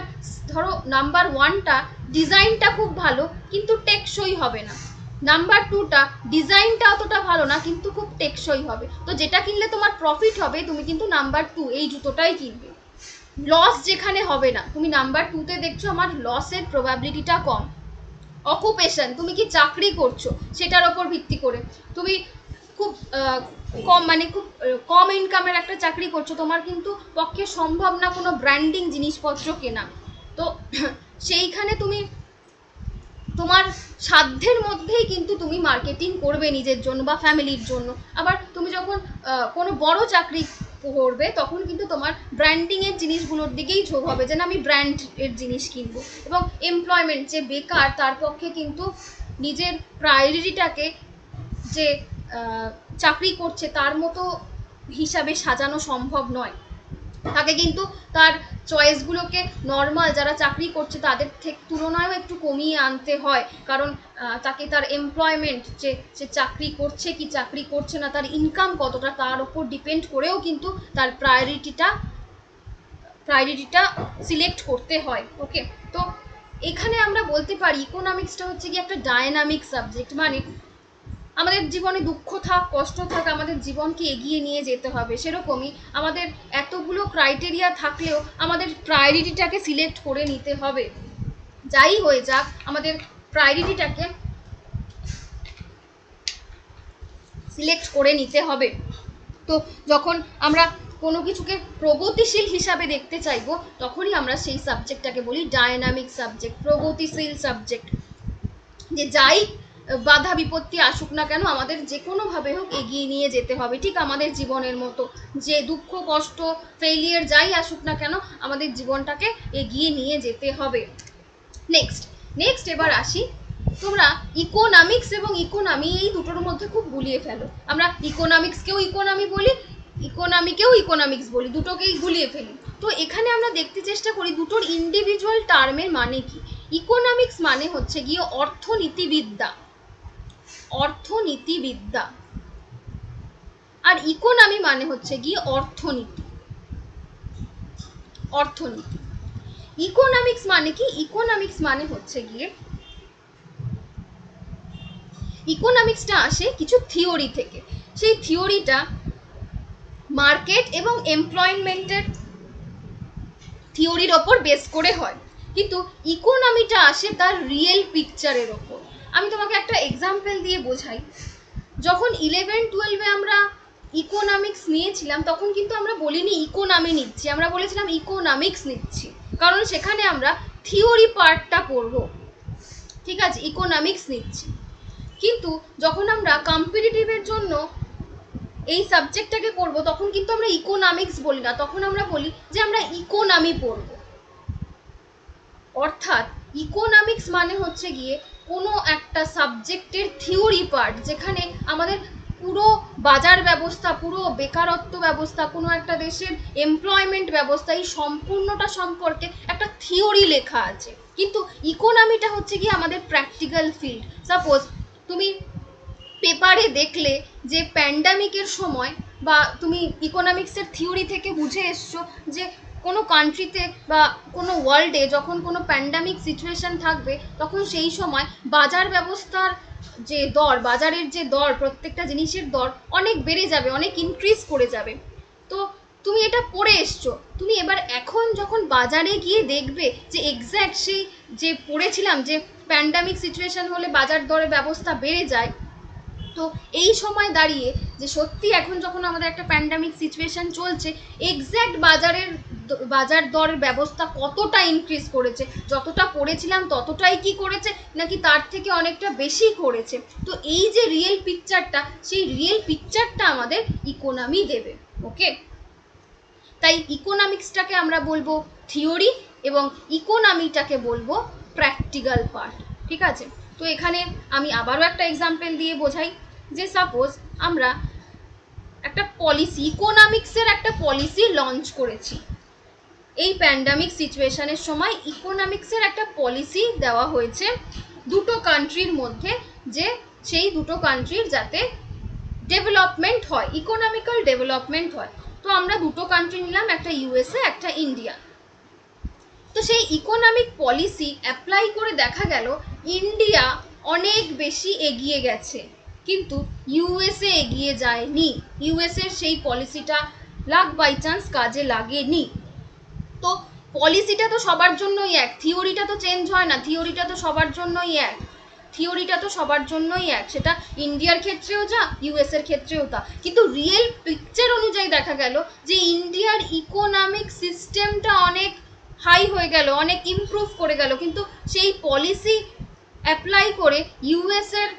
ধরো নাম্বার 1টা ডিজাইনটা খুব ভালো কিন্তু টেকসই হবে না, নাম্বার 2টা ডিজাইনটা অতটা ভালো না কিন্তু খুব টেকসই হবে। তো যেটা কিনলে তোমার প্রফিট হবে তুমি কিন্তু নাম্বার 2 এই জুতোটাই কিনবে। লস যেখানে হবে না, তুমি নাম্বার 2তে দেখছো আমার লসের প্রবাবিলিটিটা কম। অকুপেশন, তুমি কি চাকরি করছো সেটার ওপর ভিত্তি করে, তুমি খুব খুব কম ইনকামের একটা চাকরি করছো, তোমার কিন্তু পক্ষে সম্ভব না কোনো ব্র্যান্ডিং জিনিসপত্র কেনা। তো সেইখানে তুমি তোমার সাধ্যের মধ্যেই কিন্তু তুমি মার্কেটিং করবে নিজের জন্য বা ফ্যামিলির জন্য। আবার তুমি যখন কোনো বড় চাকরি করবে তখন কিন্তু তোমার ব্র্যান্ডিংয়ের জিনিসগুলোর দিকেই ঝোঁক হবে, যে না আমি ব্র্যান্ডের জিনিস কিনবো। এবং এমপ্লয়মেন্ট, যে বেকার তার পক্ষে কিন্তু নিজের প্রায়োরিটিটাকে যে চাকরি করছে তার মতো হিসাবে সাজানো সম্ভব নয়। তাকে কিন্তু তার চয়েসগুলোকে নর্মাল যারা চাকরি করছে তাদের তুলনায়ও একটু কমিয়ে আনতে হয়, কারণ তাকে তার এমপ্লয়মেন্ট, যে সে চাকরি করছে কি চাকরি করছে না, তার ইনকাম কতটা, তার ওপর ডিপেন্ড করেও কিন্তু তার প্রায়োরিটিটা সিলেক্ট করতে হয়। ওকে, তো এখানে আমরা বলতে পারি ইকোনমিক্সটা হচ্ছে কি একটা ডায়নামিক সাবজেক্ট। মানে আমাদের জীবনে দুঃখ থাক, কষ্ট থাক, আমাদের জীবনকে এগিয়ে নিয়ে যেতে হবে। সেরকমই আমাদের এতগুলো ক্রাইটেরিয়া থাকলেও আমাদের প্রায়োরিটিটাকে সিলেক্ট করে নিতে হবে। যাই হয়ে যাক, আমাদের প্রায়োরিটিটাকে সিলেক্ট করে নিতে হবে। তো যখন আমরা কোনো কিছুকে প্রগতিশীল হিসাবে দেখতে চাইবো, তখনই আমরা সেই সাবজেক্টটাকে বলি ডায়নামিক সাবজেক্ট, প্রগতিশীল সাবজেক্ট। যে যাই বাধা বিপত্তি আসুক না কেন আমাদের যে কোনোভাবে হোক এগিয়ে নিয়ে যেতে হবে, ঠিক আমাদের জীবনের মতো। যে দুঃখ কষ্ট ফেলিয়ার যাই আসুক না কেন আমাদের জীবনটাকে এগিয়ে নিয়ে যেতে হবে। নেক্সট এবার আসি, তোমরা ইকোনমিক্স এবং ইকোনমি এই দুটোর মধ্যে খুব গুলিয়ে ফেলো। আমরা ইকোনমিক্সকেও ইকোনমি বলি, ইকোনমিকেও ইকোনমিক্স বলি, দুটোকেই গুলিয়ে ফেলি। তো এখানে আমরা দেখতে চেষ্টা করি দুটোর ইন্ডিভিজুয়াল টার্মের মানে কি। ইকোনমিক্স মানে হচ্ছে গিয়ে অর্থনীতিবিদ্যা, আর ইকোনমি মানে হচ্ছে গিয়ে অর্থনীতি। ইকোনমিক্স মানে কি? ইকোনমিক্স মানে হচ্ছে গিয়ে, ইকোনমিক্সটা আসে কিছু থিওরি থেকে। সেই থিওরিটা মার্কেট এবং এমপ্লয়মেন্টের থিওরির ওপর বেস করে হয়, কিন্তু ইকোনমিটা আসে তার রিয়েল পিকচারের ওপর। আমি তোমাকে একটা এক্সাম্পল দিয়ে বোঝাই। যখন 11-12-এ আমরা ইকোনমিক্স নিয়েছিলাম তখন কিন্তু আমরা বলিনি ইকোনমি নিচ্ছি, আমরা বলেছিলাম ইকোনমিক্স নিচ্ছি, কারণ সেখানে আমরা থিওরি পার্টটা পড়বো, ঠিক আছে, ইকোনমিক্স নিচ্ছি। কিন্তু যখন আমরা কম্পিটিটিভের জন্য এই সাবজেক্টটাকে পড়বো তখন কিন্তু আমরা ইকোনমিক্স বলি না, তখন আমরা বলি যে আমরা ইকোনমি পড়বো। অর্থাৎ ইকোনমিক্স মানে হচ্ছে গিয়ে কোনো একটা সাবজেক্টের থিওরি পার্ট, যেখানে আমাদের পুরো বাজার ব্যবস্থা, পুরো বেকারত্ব ব্যবস্থা, কোনো একটা দেশের এমপ্লয়মেন্ট ব্যবস্থা, এই সম্পূর্ণটা সম্পর্কে একটা থিওরি লেখা আছে। কিন্তু ইকোনমিটা হচ্ছে গিয়ে আমাদের প্র্যাকটিক্যাল ফিল্ড। সাপোজ তুমি পেপারে দেখলে যে প্যান্ডামিকের সময়, বা তুমি ইকোনমিক্সের থিওরি থেকে বুঝে এসছো যে কোনো কান্ট্রিতে বা কোনো ওয়ার্ল্ডে যখন কোনো প্যান্ডামিক সিচুয়েশন থাকবে, তখন সেই সময় বাজার ব্যবস্থার যে দর, বাজারের যে দর, প্রত্যেকটা জিনিসের দর অনেক বেড়ে যাবে, অনেক ইনক্রিজ করে যাবে। তো তুমি এটা পড়ে এসছো, তুমি এবার এখন যখন বাজারে গিয়ে দেখবে যে এক্স্যাক্ট সেই যে পড়েছিলাম যে প্যান্ডামিক সিচুয়েশন হলে বাজার দরের ব্যবস্থা বেড়ে যায়, তো এই সময় দাঁড়িয়ে যে সত্যি এখন যখন আমাদের একটা প্যান্ডামিক সিচুয়েশন চলছে, এক্স্যাক্ট বাজার দরের ব্যবস্থা কতটা ইনক্রিজ করেছে, যতটা পড়েছিলাম ততটাই কি করেছে নাকি তার থেকে অনেকটা বেশি করেছে। তো এই যে রিয়েল পিকচারটা, সেই রিয়েল পিকচারটা আমাদের ইকোনমি দেবে। ওকে, তাই ইকোনমিক্সটাকে আমরা বলবো থিওরি এবং ইকোনমিটাকে বলবো প্র্যাকটিক্যাল পার্ট। ঠিক আছে, তো এখানে আমি আবারও একটা এক্সাম্পল দিয়ে বোঝাই যে সাপোজ আমরা একটা পলিসি, ইকোনমিক্সের একটা পলিসি লঞ্চ করেছি। এই প্যান্ডামিক সিচুয়েশনের সময় ইকোনমিক্সের একটা পলিসি দেওয়া হয়েছে দুটো কান্ট্রির মধ্যে, যে সেই দুটো কান্ট্রির যাতে ডেভেলপমেন্ট হয়, ইকোনমিক্যাল ডেভেলপমেন্ট হয়। তো আমরা দুটো কান্ট্রি নিলাম, একটা ইউএসএ, একটা ইন্ডিয়া। তো সেই ইকোনমিক পলিসি অ্যাপ্লাই করে দেখা গেল ইন্ডিয়া অনেক বেশি এগিয়ে গেছে, কিন্তু ইউএসএ এগিয়ে যায়নি। ইউএসএর সেই পলিসিটা লাক বাই চান্স কাজে লাগেনি। তো পলিসিটা তো সবার জন্যই এক, থিওরিটা তো চেঞ্জ হয় না, থিওরিটা তো সবার জন্যই এক, সেটা ইন্ডিয়ার ক্ষেত্রেও যা, ইউএসএর ক্ষেত্রেও তা। কিন্তু রিয়েল পিকচার অনুযায়ী দেখা গেল যে ইন্ডিয়ার ইকোনমিক সিস্টেমটা অনেক হাই হয়ে গেল, অনেক ইমপ্রুভ করে গেল, কিন্তু সেই পলিসি অ্যাপ্লাই করে ইউএসএর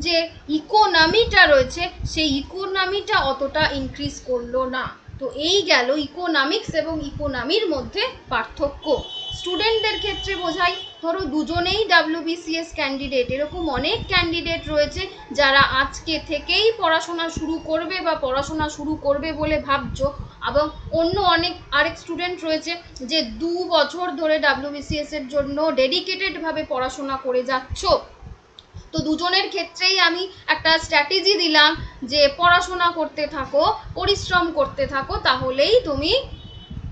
যে ইকোনমিটা রয়েছে সেই ইকোনমিটা অতটা ইনক্রিজ করলো না। তো এই গেল ইকোনমিক্স এবং ইকোনমির মধ্যে পার্থক্য। স্টুডেন্টদের ক্ষেত্রে বোঝাই, ধরো দুজনেই WBCS ক্যান্ডিডেট, এরকম অনেক ক্যান্ডিডেট রয়েছে যারা আজকে থেকেই পড়াশোনা শুরু করবে বা পড়াশোনা শুরু করবে বলে ভাবছো, এবং অন্য আরেক স্টুডেন্ট রয়েছে যে 2 বছর ধরে WBCS এর জন্য ডেডিকেটেডভাবে পড়াশোনা করে যাচ্ছ। তো দুজনের ক্ষেত্রেই আমি একটা স্ট্র্যাটেজি দিলাম যে পড়াশোনা করতে থাকো, পরিশ্রম করতে থাকো, তাহলেই তুমি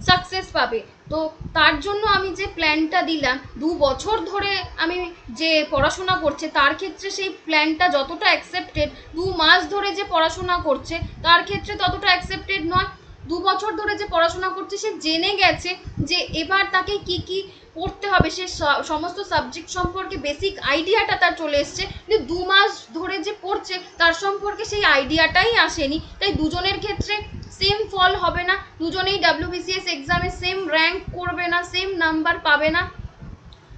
সাকসেস পাবে। তো তার জন্য আমি যে প্ল্যানটা দিলাম, 2 বছর ধরে আমি যে পড়াশোনা করছে তার ক্ষেত্রে সেই প্ল্যানটা যতটা অ্যাকসেপ্টেড, 2 মাস ধরে যে পড়াশোনা করছে তার ক্ষেত্রে ততটা অ্যাকসেপ্টেড নয়। 2 বছর ধরে যে পড়াশোনা করছে সে জেনে গেছে যে এবার তাকে কি কি পড়তে হবে, সে সমস্ত সাবজেক্ট সম্পর্কে বেসিক আইডিয়াটা তার চলে এসছে, কিন্তু 2 মাস ধরে যে পড়ছে তার সম্পর্কে সেই আইডিয়াটাই আসেনি। তাই দুজনের ক্ষেত্রে সেম ফল হবে না, দুজনেই WBCS এক্সামে সেম র্যাঙ্ক করবে না, সেম নাম্বার পাবে না।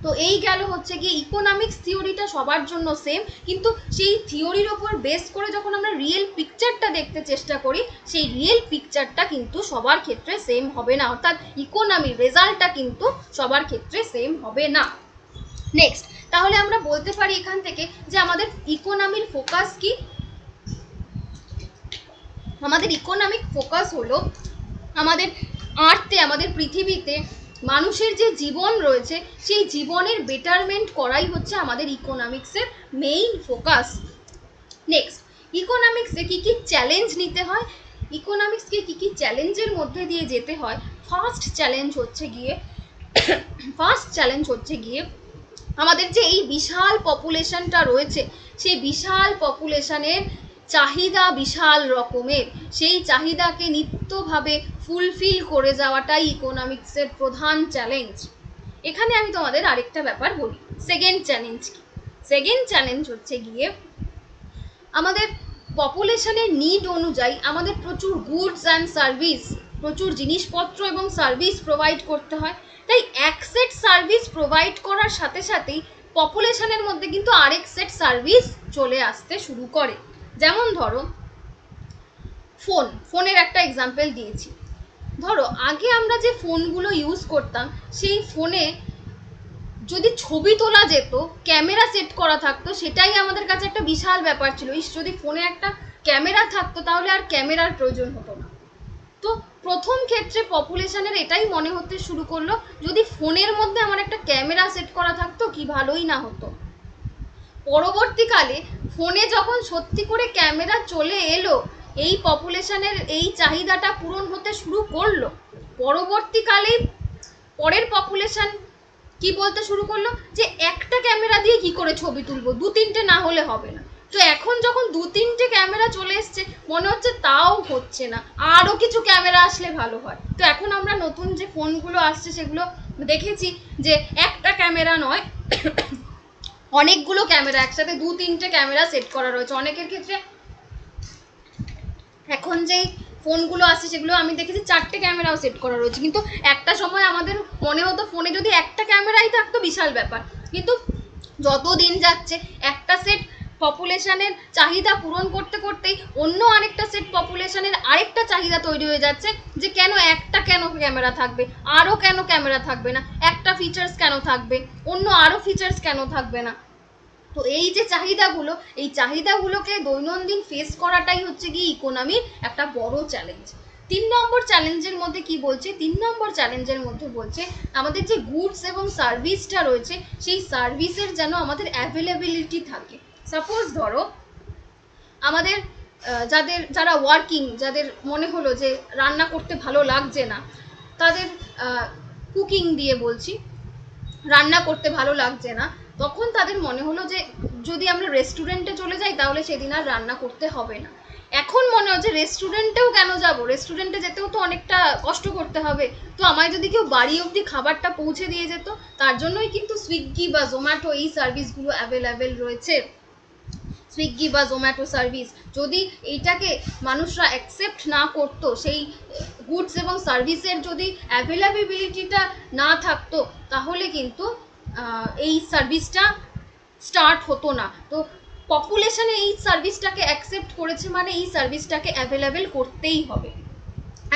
তো এই গেল হচ্ছে গিয়ে ইকোনমিক্স থিওরিটা সবার জন্য সেম, কিন্তু সেই থিওরির ওপর বেস করে যখন আমরা রিয়েল পিকচারটা দেখতে চেষ্টা করি, সেই রিয়েল পিকচারটা কিন্তু সবার ক্ষেত্রে সেম হবে না, অর্থাৎ ইকোনমির রেজাল্টটা কিন্তু সবার ক্ষেত্রে সেম হবে না। নেক্সট, তাহলে আমরা বলতে পারি এখান থেকে যে আমাদের ইকোনমির ফোকাস কি? আমাদের ইকোনমিক ফোকাস হলো আমাদের আর্থে, আমাদের পৃথিবীতে মানুষের যে জীবন রয়েছে সেই জীবনের বেটারমেন্ট করাই হচ্ছে আমাদের ইকোনমিক্সের মেইন ফোকাস। নেক্সট, ইকোনমিক্সে কী কী চ্যালেঞ্জ নিতে হয়, ইকোনমিক্সকে কী কী চ্যালেঞ্জের মধ্যে দিয়ে যেতে হয়। ফার্স্ট চ্যালেঞ্জ হচ্ছে গিয়ে আমাদের যে এই বিশাল পপুলেশনটা রয়েছে, সেই বিশাল পপুলেশনের চাহিদা বিশাল রকমের, সেই চাহিদাকে নিত্যভাবে ফুলফিল করে যাওয়াটাই ইকোনমিক্সের প্রধান চ্যালেঞ্জ। এখানে আমি তোমাদের আরেকটা ব্যাপার বলি, সেকেন্ড চ্যালেঞ্জ কি? সেকেন্ড চ্যালেঞ্জ হচ্ছে গিয়ে আমাদের পপুলেশনের নিড অনুযায়ী আমাদের প্রচুর গুডস অ্যান্ড সার্ভিস, প্রচুর জিনিসপত্র এবং সার্ভিস প্রোভাইড করতে হয়। তাই এক সেট সার্ভিস প্রোভাইড করার সাথে সাথেই পপুলেশনের মধ্যে কিন্তু আরেক সেট সার্ভিস চলে আসতে শুরু করে। যেমন ধরো ফোনের একটা এক্সাম্পল দিয়েছি। ধরো আগে আমরা যে ফোনগুলো ইউজ করতাম, সেই ফোনে যদি ছবি তোলা যেত, ক্যামেরা সেট করা থাকতো, সেটাই আমাদের কাছে একটা বিশাল ব্যাপার ছিল। যদি ফোনে একটা ক্যামেরা থাকতো তাহলে আর ক্যামেরার প্রয়োজন হতো না। তো প্রথম ক্ষেত্রে পপুলেশনের এটাই মনে হতে শুরু করলো, যদি ফোনের মধ্যে আমার একটা ক্যামেরা সেট করা থাকতো কি ভালোই না হতো। পরবর্তীকালে ফোনে যখন সত্যি করে ক্যামেরা চলে এলো, এই পপুলেশনের এই চাহিদাটা পূরণ হতে শুরু করলো, পরবর্তীকালে পরের পপুলেশন কি বলতে শুরু করলো যে একটা ক্যামেরা দিয়ে কি করে ছবি তুলবো, 2-3টে না হলে হবে না। তো এখন যখন 2-3টে ক্যামেরা চলে এসছে, মনে হচ্ছে তাও হচ্ছে না, আরো কিছু ক্যামেরা আসলে ভালো হয়। তো এখন আমরা নতুন যে ফোনগুলো আসছে সেগুলো দেখেছি যে একটা ক্যামেরা নয়, অনেকগুলো ক্যামেরা, একসাথে 2-3টে ক্যামেরা সেট করা রয়েছে। অনেকের ক্ষেত্রে এখন যেই ফোনগুলো আসছে সেগুলো আমি দেখেছি 4টে ক্যামেরাও সেট করা রয়েছে। কিন্তু একটা সময় আমাদের মনে হতো ফোনে যদি একটা ক্যামেরাই থাকতো বিশাল ব্যাপার, কিন্তু যত দিন যাচ্ছে একটা সেট পপুলেশনের চাহিদা পূরণ করতে করতেই অন্য আরেকটা সেট পপুলেশনের আরেকটা চাহিদা তৈরি হয়ে যাচ্ছে যে কেন ক্যামেরা থাকবে, আরও কেন ক্যামেরা থাকবে না, একটা ফিচার্স কেন থাকবে, অন্য আরও ফিচার্স কেন থাকবে না। তো এই যে চাহিদাগুলো, এই চাহিদাগুলোকে দৈনন্দিন ফেস করাটাই হচ্ছে কি ইকোনমির একটা বড় চ্যালেঞ্জ। 3 নম্বর চ্যালেঞ্জের মধ্যে কি বলছে, 3 নম্বর চ্যালেঞ্জের মধ্যে বলছে আমাদের যে গুডস এবং সার্ভিসটা রয়েছে, সেই সার্ভিসের যেন আমাদের অ্যাভেলেবিলিটি থাকে। সাপোজ ধরো আমাদের যারা ওয়ার্কিং, যাদের মনে হলো যে রান্না করতে ভালো লাগছে না, তাদের কুকিং দিয়ে বলছি, রান্না করতে ভালো লাগছে না, তখন তাদের মনে হলো যে যদি আমরা রেস্টুরেন্টে চলে যাই তাহলে সেদিন আর রান্না করতে হবে না। এখন মনে হচ্ছে রেস্টুরেন্টেও কেন যাব, রেস্টুরেন্টে যেতেও তো অনেকটা কষ্ট করতে হবে, তো আমায় যদি কেউ বাড়ি অবধি খাবারটা পৌঁছে দিয়ে যেত। তার জন্যই কিন্তু সুইগি বা জোম্যাটো এই সার্ভিসগুলো অ্যাভেলেবেল রয়েছে। সুইগি বা জোম্যাটো সার্ভিস, যদি এইটাকে মানুষরা অ্যাকসেপ্ট না করতো, সেই গুডস এবং সার্ভিসের যদি অ্যাভেলেবিলিটিটা না থাকতো, তাহলে কিন্তু এই সার্ভিসটা স্টার্ট হতো না। তো পপুলেশনে এই সার্ভিসটাকে অ্যাকসেপ্ট করেছে মানে এই সার্ভিসটাকে অ্যাভেলেবেল করতেই হবে।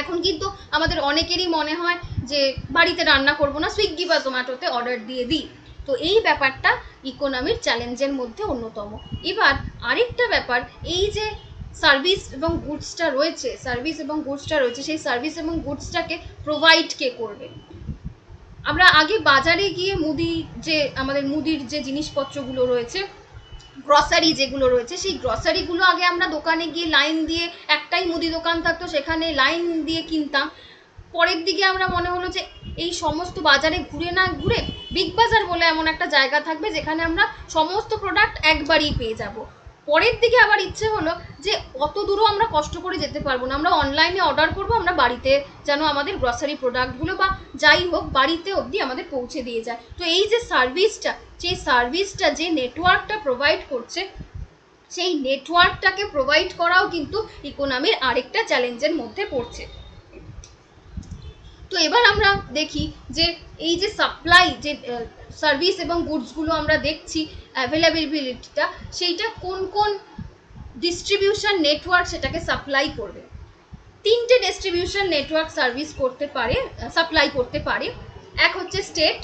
এখন কিন্তু আমাদের অনেকেরই মনে হয় যে বাড়িতে রান্না করব না, সুইগি বা জোম্যাটোতে অর্ডার দিয়ে দিই। তো এই ব্যাপারটা ইকোনমির চ্যালেঞ্জের মধ্যে অন্যতম। এবার আরেকটা ব্যাপার, এই যে সার্ভিস এবং গুডসটা রয়েছে, সেই সার্ভিস এবং গুডসটাকে প্রোভাইড কে করবে। আমরা আগে বাজারে গিয়ে আমাদের মুদির যে জিনিসপত্রগুলো রয়েছে, গ্রসারি যেগুলো রয়েছে, সেই গ্রসারিগুলো আগে আমরা দোকানে গিয়ে লাইন দিয়ে, একটাই মুদি দোকান থাকতো সেখানে লাইন দিয়ে কিনতাম। পরের দিকে আমরা মনে হলো যে এই সমস্ত বাজারে ঘুরে না ঘুরে বিগ বাজার বলে এমন একটা জায়গা থাকবে যেখানে আমরা সমস্ত প্রোডাক্ট একবারই পেয়ে যাব। পরের দিকে আবার ইচ্ছে হলো যে অত দূরও আমরা কষ্ট করে যেতে পারবো না, আমরা অনলাইনে অর্ডার করবো, আমরা বাড়িতে যেন আমাদের গ্রসারি প্রোডাক্টগুলো বা যাই হোক বাড়িতে অবধি আমাদের পৌঁছে দিয়ে যায়। তো এই যে সার্ভিসটা যে নেটওয়ার্কটা প্রোভাইড করছে, সেই নেটওয়ার্কটাকে প্রোভাইড করাও কিন্তু ইকোনমির আরেকটা চ্যালেঞ্জের মধ্যে পড়ছে। তো এবার আমরা দেখি যে এই যে সাপ্লাই, যে সার্ভিস এবং গুডসগুলো আমরা দেখছি অ্যাভেলেবিলিটিটা, সেইটা কোন কোন ডিস্ট্রিবিউশন নেটওয়ার্ক সেটাকে সাপ্লাই করবে। 3টে ডিস্ট্রিবিউশন নেটওয়ার্ক সাপ্লাই করতে পারে। এক হচ্ছে স্টেট,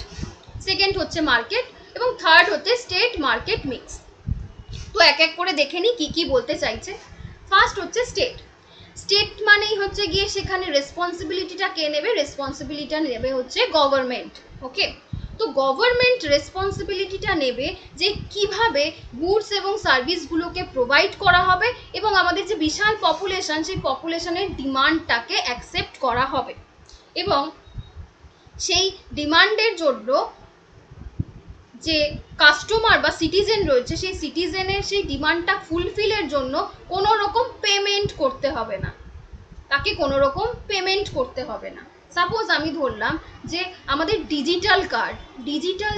সেকেন্ড হচ্ছে মার্কেট এবং থার্ড হচ্ছে স্টেট মার্কেট মিক্স। তো এক এক করে দেখে নিই কি কি বলতে চাইছে। ফার্স্ট হচ্ছে স্টেট মানেই হচ্ছে গিয়ে সেখানে রেসপন্সিবিলিটিটা কে নেবে, রেসপন্সিবিলিটিটা নেবে হচ্ছে গভর্নমেন্ট। ওকে, তো গভর্নমেন্ট রেসপন্সিবিলিটিটা নেবে যে কিভাবে গুডস এবং সার্ভিসগুলোকে প্রোভাইড করা হবে এবং আমাদের যে বিশাল পপুলেশন, সেই পপুলেশনের ডিমান্ডটাকে অ্যাকসেপ্ট করা হবে এবং সেই ডিমান্ডের জন্য যে কাস্টমার বা সিটিজেন রয়েছে, সেই সিটিজেনের সেই ডিমান্ডটা ফুলফিলের জন্য কোনো রকম পেমেন্ট করতে হবে না, তাকে কোনো রকম পেমেন্ট করতে হবে না। সাপোজ আমি ধরলাম যে আমাদের ডিজিটাল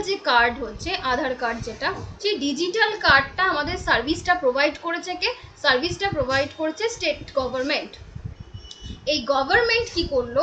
যে কার্ড হচ্ছে আধার কার্ড, যেটা সেই ডিজিটাল কার্ডটা আমাদের সার্ভিসটা প্রোভাইড করেছে কে, সার্ভিসটা প্রোভাইড করেছে স্টেট গভর্নমেন্ট। এই গভর্নমেন্ট কি করলো,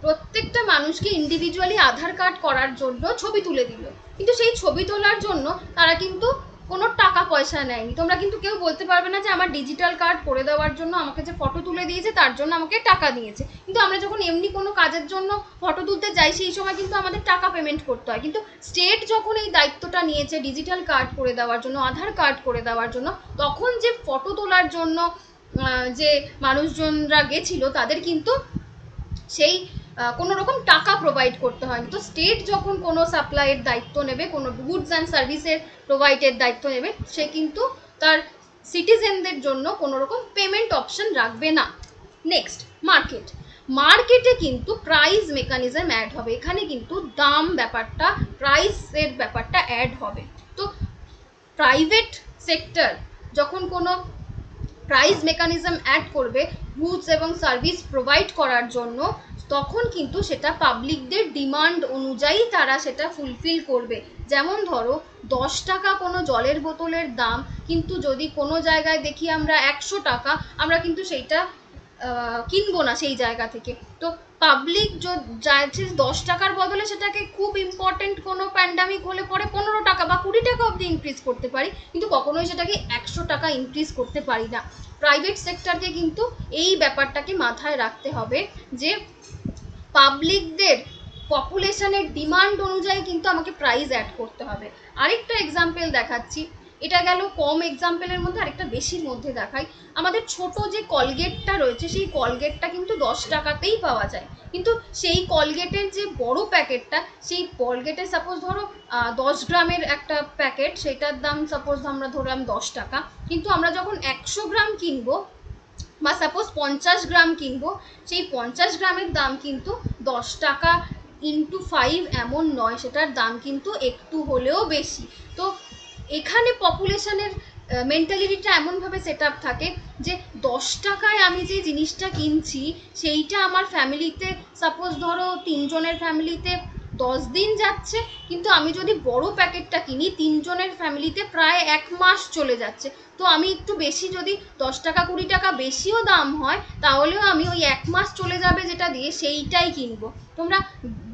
প্রত্যেকটা মানুষকে ইন্ডিভিজুয়ালি আধার কার্ড করার জন্য ছবি তুলে দিল, কিন্তু সেই ছবি তোলার জন্য তারা কিন্তু কোনো টাকা পয়সা নেয়নি। তোমরা কিন্তু কেউ বলতে পারবে না যে আমার ডিজিটাল কার্ড করে দেওয়ার জন্য আমাকে যে ফটো তুলে দিয়েছে তার জন্য আমাকে টাকা দিয়েছে। কিন্তু আমরা যখন এমনি কোনো কাজের জন্য ফটো তুলতে যাই সেই সময় কিন্তু আমাদের টাকা পেমেন্ট করতে হয়। কিন্তু স্টেট যখন এই দায়িত্বটা নিয়েছে ডিজিটাল কার্ড করে দেওয়ার জন্য, আধার কার্ড করে দেওয়ার জন্য, তখন যে ফটো তোলার জন্য যে মানুষজনরা গেছিল তাদের কিন্তু সেই কোনো রকম টাকা প্রোভাইড করতে হয়নি। তো স্টেট যখন কোনো সাপ্লাইয়ের দায়িত্ব নেবে, কোনো গুডস অ্যান্ড সার্ভিসের প্রোভাইডের দায়িত্ব নেবে, সে কিন্তু তার সিটিজেনদের জন্য কোনো রকম পেমেন্ট অপশন রাখবে না। নেক্সট, মার্কেটে কিন্তু প্রাইস মেকানিজম অ্যাড হবে। এখানে কিন্তু দাম ব্যাপারটা, প্রাইসের ব্যাপারটা অ্যাড হবে। তো প্রাইভেট সেক্টর যখন কোনো প্রাইস মেকানিজম অ্যাড করবে গুডস এবং সার্ভিস প্রোভাইড করার জন্য, তখন কিন্তু সেটা পাবলিকদের ডিমান্ড অনুযায়ী তারা সেটা ফুলফিল করবে। যেমন ধরো 10 টাকা কোনো জলের বোতলের দাম, কিন্তু যদি কোনো জায়গায় দেখি আমরা 100 টাকা, আমরা কিন্তু সেইটা কিনবো না সেই জায়গা থেকে। তো পাবলিক চাইছে 10 টাকার বদলে সেটাকে খুব ইম্পর্টেন্ট কোনো প্যান্ডামিক হলে পরে 15 টাকা বা 20 টাকা অবধি ইনক্রিজ করতে পারি, কিন্তু কখনোই সেটাকে 100 টাকা ইনক্রিজ করতে পারি না। প্রাইভেট সেক্টরকে কিন্তু এই ব্যাপারটাকে মাথায় রাখতে হবে যে পাবলিকদের পপুলেশনের ডিমান্ড অনুযায়ী কিন্তু আমাকে প্রাইস অ্যাড করতে হবে। আরেকটা এক্সাম্পল দেখাচ্ছি, এটা গেল কম এক্সাম্পলের মধ্যে, আরেকটা বেশির মধ্যে দেখাই। আমাদের ছোট যে কলগেটটা রয়েছে সেই কলগেটটা কিন্তু 10 টাকাতেই পাওয়া যায়, কিন্তু সেই কলগেটের যে বড় প্যাকেটটা, সেই কলগেটের সাপোজ ধরো 10 গ্রামের একটা প্যাকেট, সেটার দাম সাপোজ আমরা ধরলাম 10 টাকা, কিন্তু আমরা যখন 100 গ্রাম কিনবো বা সাপোজ 50 গ্রাম কিনবো, সেই 50 গ্রামের দাম কিন্তু 10 টাকা ইন্টু 5 এমন নয়, সেটার দাম কিন্তু একটু হলেও বেশি। তো এখানে পপুলেশনের মেন্টালিটিটা এমনভাবে সেট আপ থাকে যে 10 টাকায় আমি যে জিনিসটা কিনছি সেইটা আমার ফ্যামিলিতে সাপোজ ধরো 3 জনের ফ্যামিলিতে 10 দিন যাচ্ছে, কিন্তু আমি যদি বড় প্যাকেটটা কিনি 3 জনের ফ্যামিলিতে প্রায় 1 মাস চলে যাচ্ছে। তো আমি একটু বেশি, যদি 10 টাকা 20 টাকা বেশিও দাম হয়, তাহলেও আমি ওই 1 মাস চলে যাবে যেটা দিয়ে সেইটাই কিনবো। তোমরা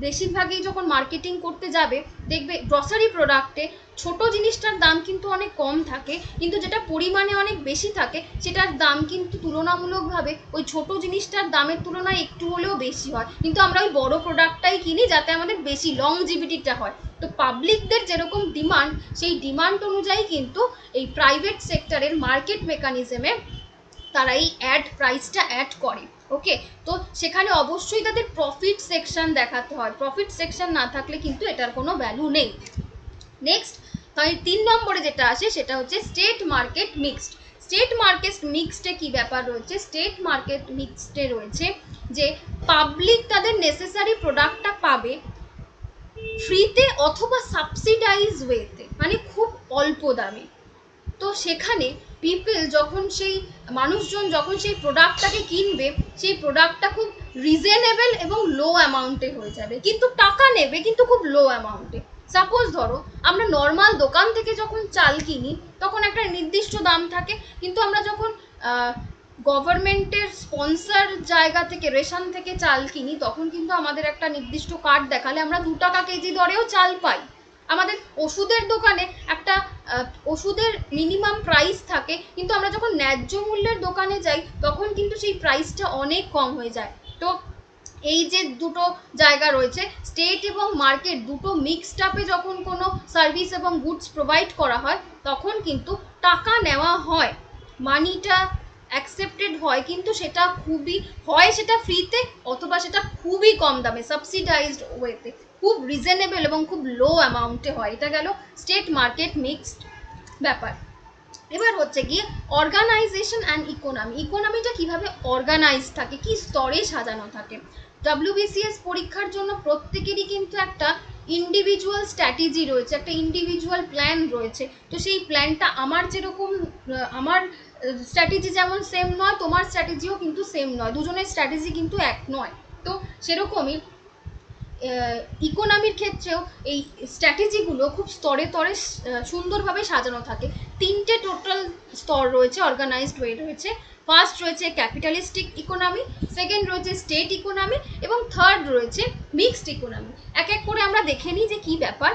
বেশিরভাগই যখন মার্কেটিং করতে যাবে দেখবে গ্রসারি প্রোডাক্টে ছোট জিনিসটার দাম কিন্তু অনেক কম থাকে, কিন্তু যেটা পরিমাণে অনেক বেশি থাকে সেটার দাম কিন্তু তুলনামূলকভাবে ওই ছোট জিনিসটার দামের তুলনায় একটু হলেও বেশি হয়, কিন্তু আমরা ওই বড় প্রোডাক্টটাই কিনি যাতে আমাদের বেশি লংজিভিটিটা হয়। তো পাবলিকদের যেরকম ডিমান্ড, সেই ডিমান্ড অনুযায়ী কিন্তু এই প্রাইভেট সেক্টরের মার্কেট মেকানিজমে তারা এই প্রাইসটা অ্যাড করে। ওকে, তো সেখানে অবশ্যই তাদের প্রফিট সেকশন দেখাতে হয়, প্রফিট সেকশন না থাকলে কিন্তু এটার কোনো ভ্যালু নেই। নেক্সট, তাই 3 নম্বরে যেটা আসে সেটা হচ্ছে state market mixed. State market মিক্সডে কি ব্যাপার রয়েছে? স্টেট মার্কেট মিক্সডে রয়েছে যে পাবলিক তাদের নেসেসারি প্রোডাক্টটা পাবে ফ্রিতে অথবা সাবসিডাইজ ওয়েতে, মানে খুব অল্প দামে। তো সেখানে পিপল যখন মানুষজন যখন সেই প্রোডাক্টটাকে কিনবে, সেই প্রোডাক্টটা খুব রিজনেবল এবং লো অ্যামাউন্টে হয়ে যাবে, কিন্তু টাকা নেবে কিন্তু খুব লো অ্যামাউন্টে। সাপোজ ধরো আমরা নর্মাল দোকান থেকে যখন চাল কিনি তখন একটা নির্দিষ্ট দাম থাকে, কিন্তু আমরা যখন গভর্নমেন্টের স্পন্সর জায়গা থেকে রেশন থেকে চাল কিনি তখন কিন্তু আমাদের একটা নির্দিষ্ট কার্ড দেখালে আমরা 2 টাকা কেজি দরেও চাল পাই। আমাদের ওষুধের দোকানে একটা ওষুধের মিনিমাম প্রাইস থাকে, কিন্তু আমরা যখন ন্যায্য মূল্যের দোকানে যাই তখন কিন্তু সেই প্রাইসটা অনেক কম হয়ে যায়। তো এই যে দুটো জায়গা রয়েছে, স্টেট এবং মার্কেট দুটো মিক্সড আপে যখন কোনো সার্ভিস এবং গুডস প্রোভাইড করা হয় তখন কিন্তু টাকা নেওয়া হয়, মানিটা অ্যাকসেপ্টেড হয়, কিন্তু সেটা খুবই হয় সেটা ফ্রিতে অথবা সেটা খুবই কম দামে সাবসিডাইজড ওয়েতে, খুব রিজনেবল এবং খুব লো অ্যামাউন্টে হয়। এটা গেল স্টেট মার্কেট মিক্সড ব্যাপার। এবার হচ্ছে গিয়ে অর্গানাইজেশন অ্যান্ড ইকোনমিটা কিভাবে অর্গানাইজ থাকে, কি স্তরে সাজানো থাকে। WBCS পরীক্ষার জন্য প্রত্যেকেরই কিন্তু একটা ইন্ডিভিজুয়াল স্ট্র্যাটেজি রয়েছে, একটা ইন্ডিভিজুয়াল প্ল্যান রয়েছে। তো সেই প্ল্যানটা আমার যেরকম, আমার স্ট্র্যাটেজি যেমন সেম নয়, তোমার স্ট্র্যাটেজিও কিন্তু সেম নয়, দুজনের স্ট্র্যাটেজি কিন্তু এক নয়। তো সেরকমই ইকোনমির ক্ষেত্রেও এই স্ট্র্যাটেজিগুলো খুব স্তরে স্তরে সুন্দরভাবে সাজানো থাকে। 3টে টোটাল স্তর রয়েছে, অর্গানাইজড ওয়ে রয়েছে। ফার্স্ট রয়েছে ক্যাপিটালিস্টিক ইকোনমি, সেকেন্ড রয়েছে স্টেট ইকোনমি এবং থার্ড রয়েছে মিক্সড ইকোনমি। এক এক করে আমরা দেখে নিই যে কি ব্যাপার।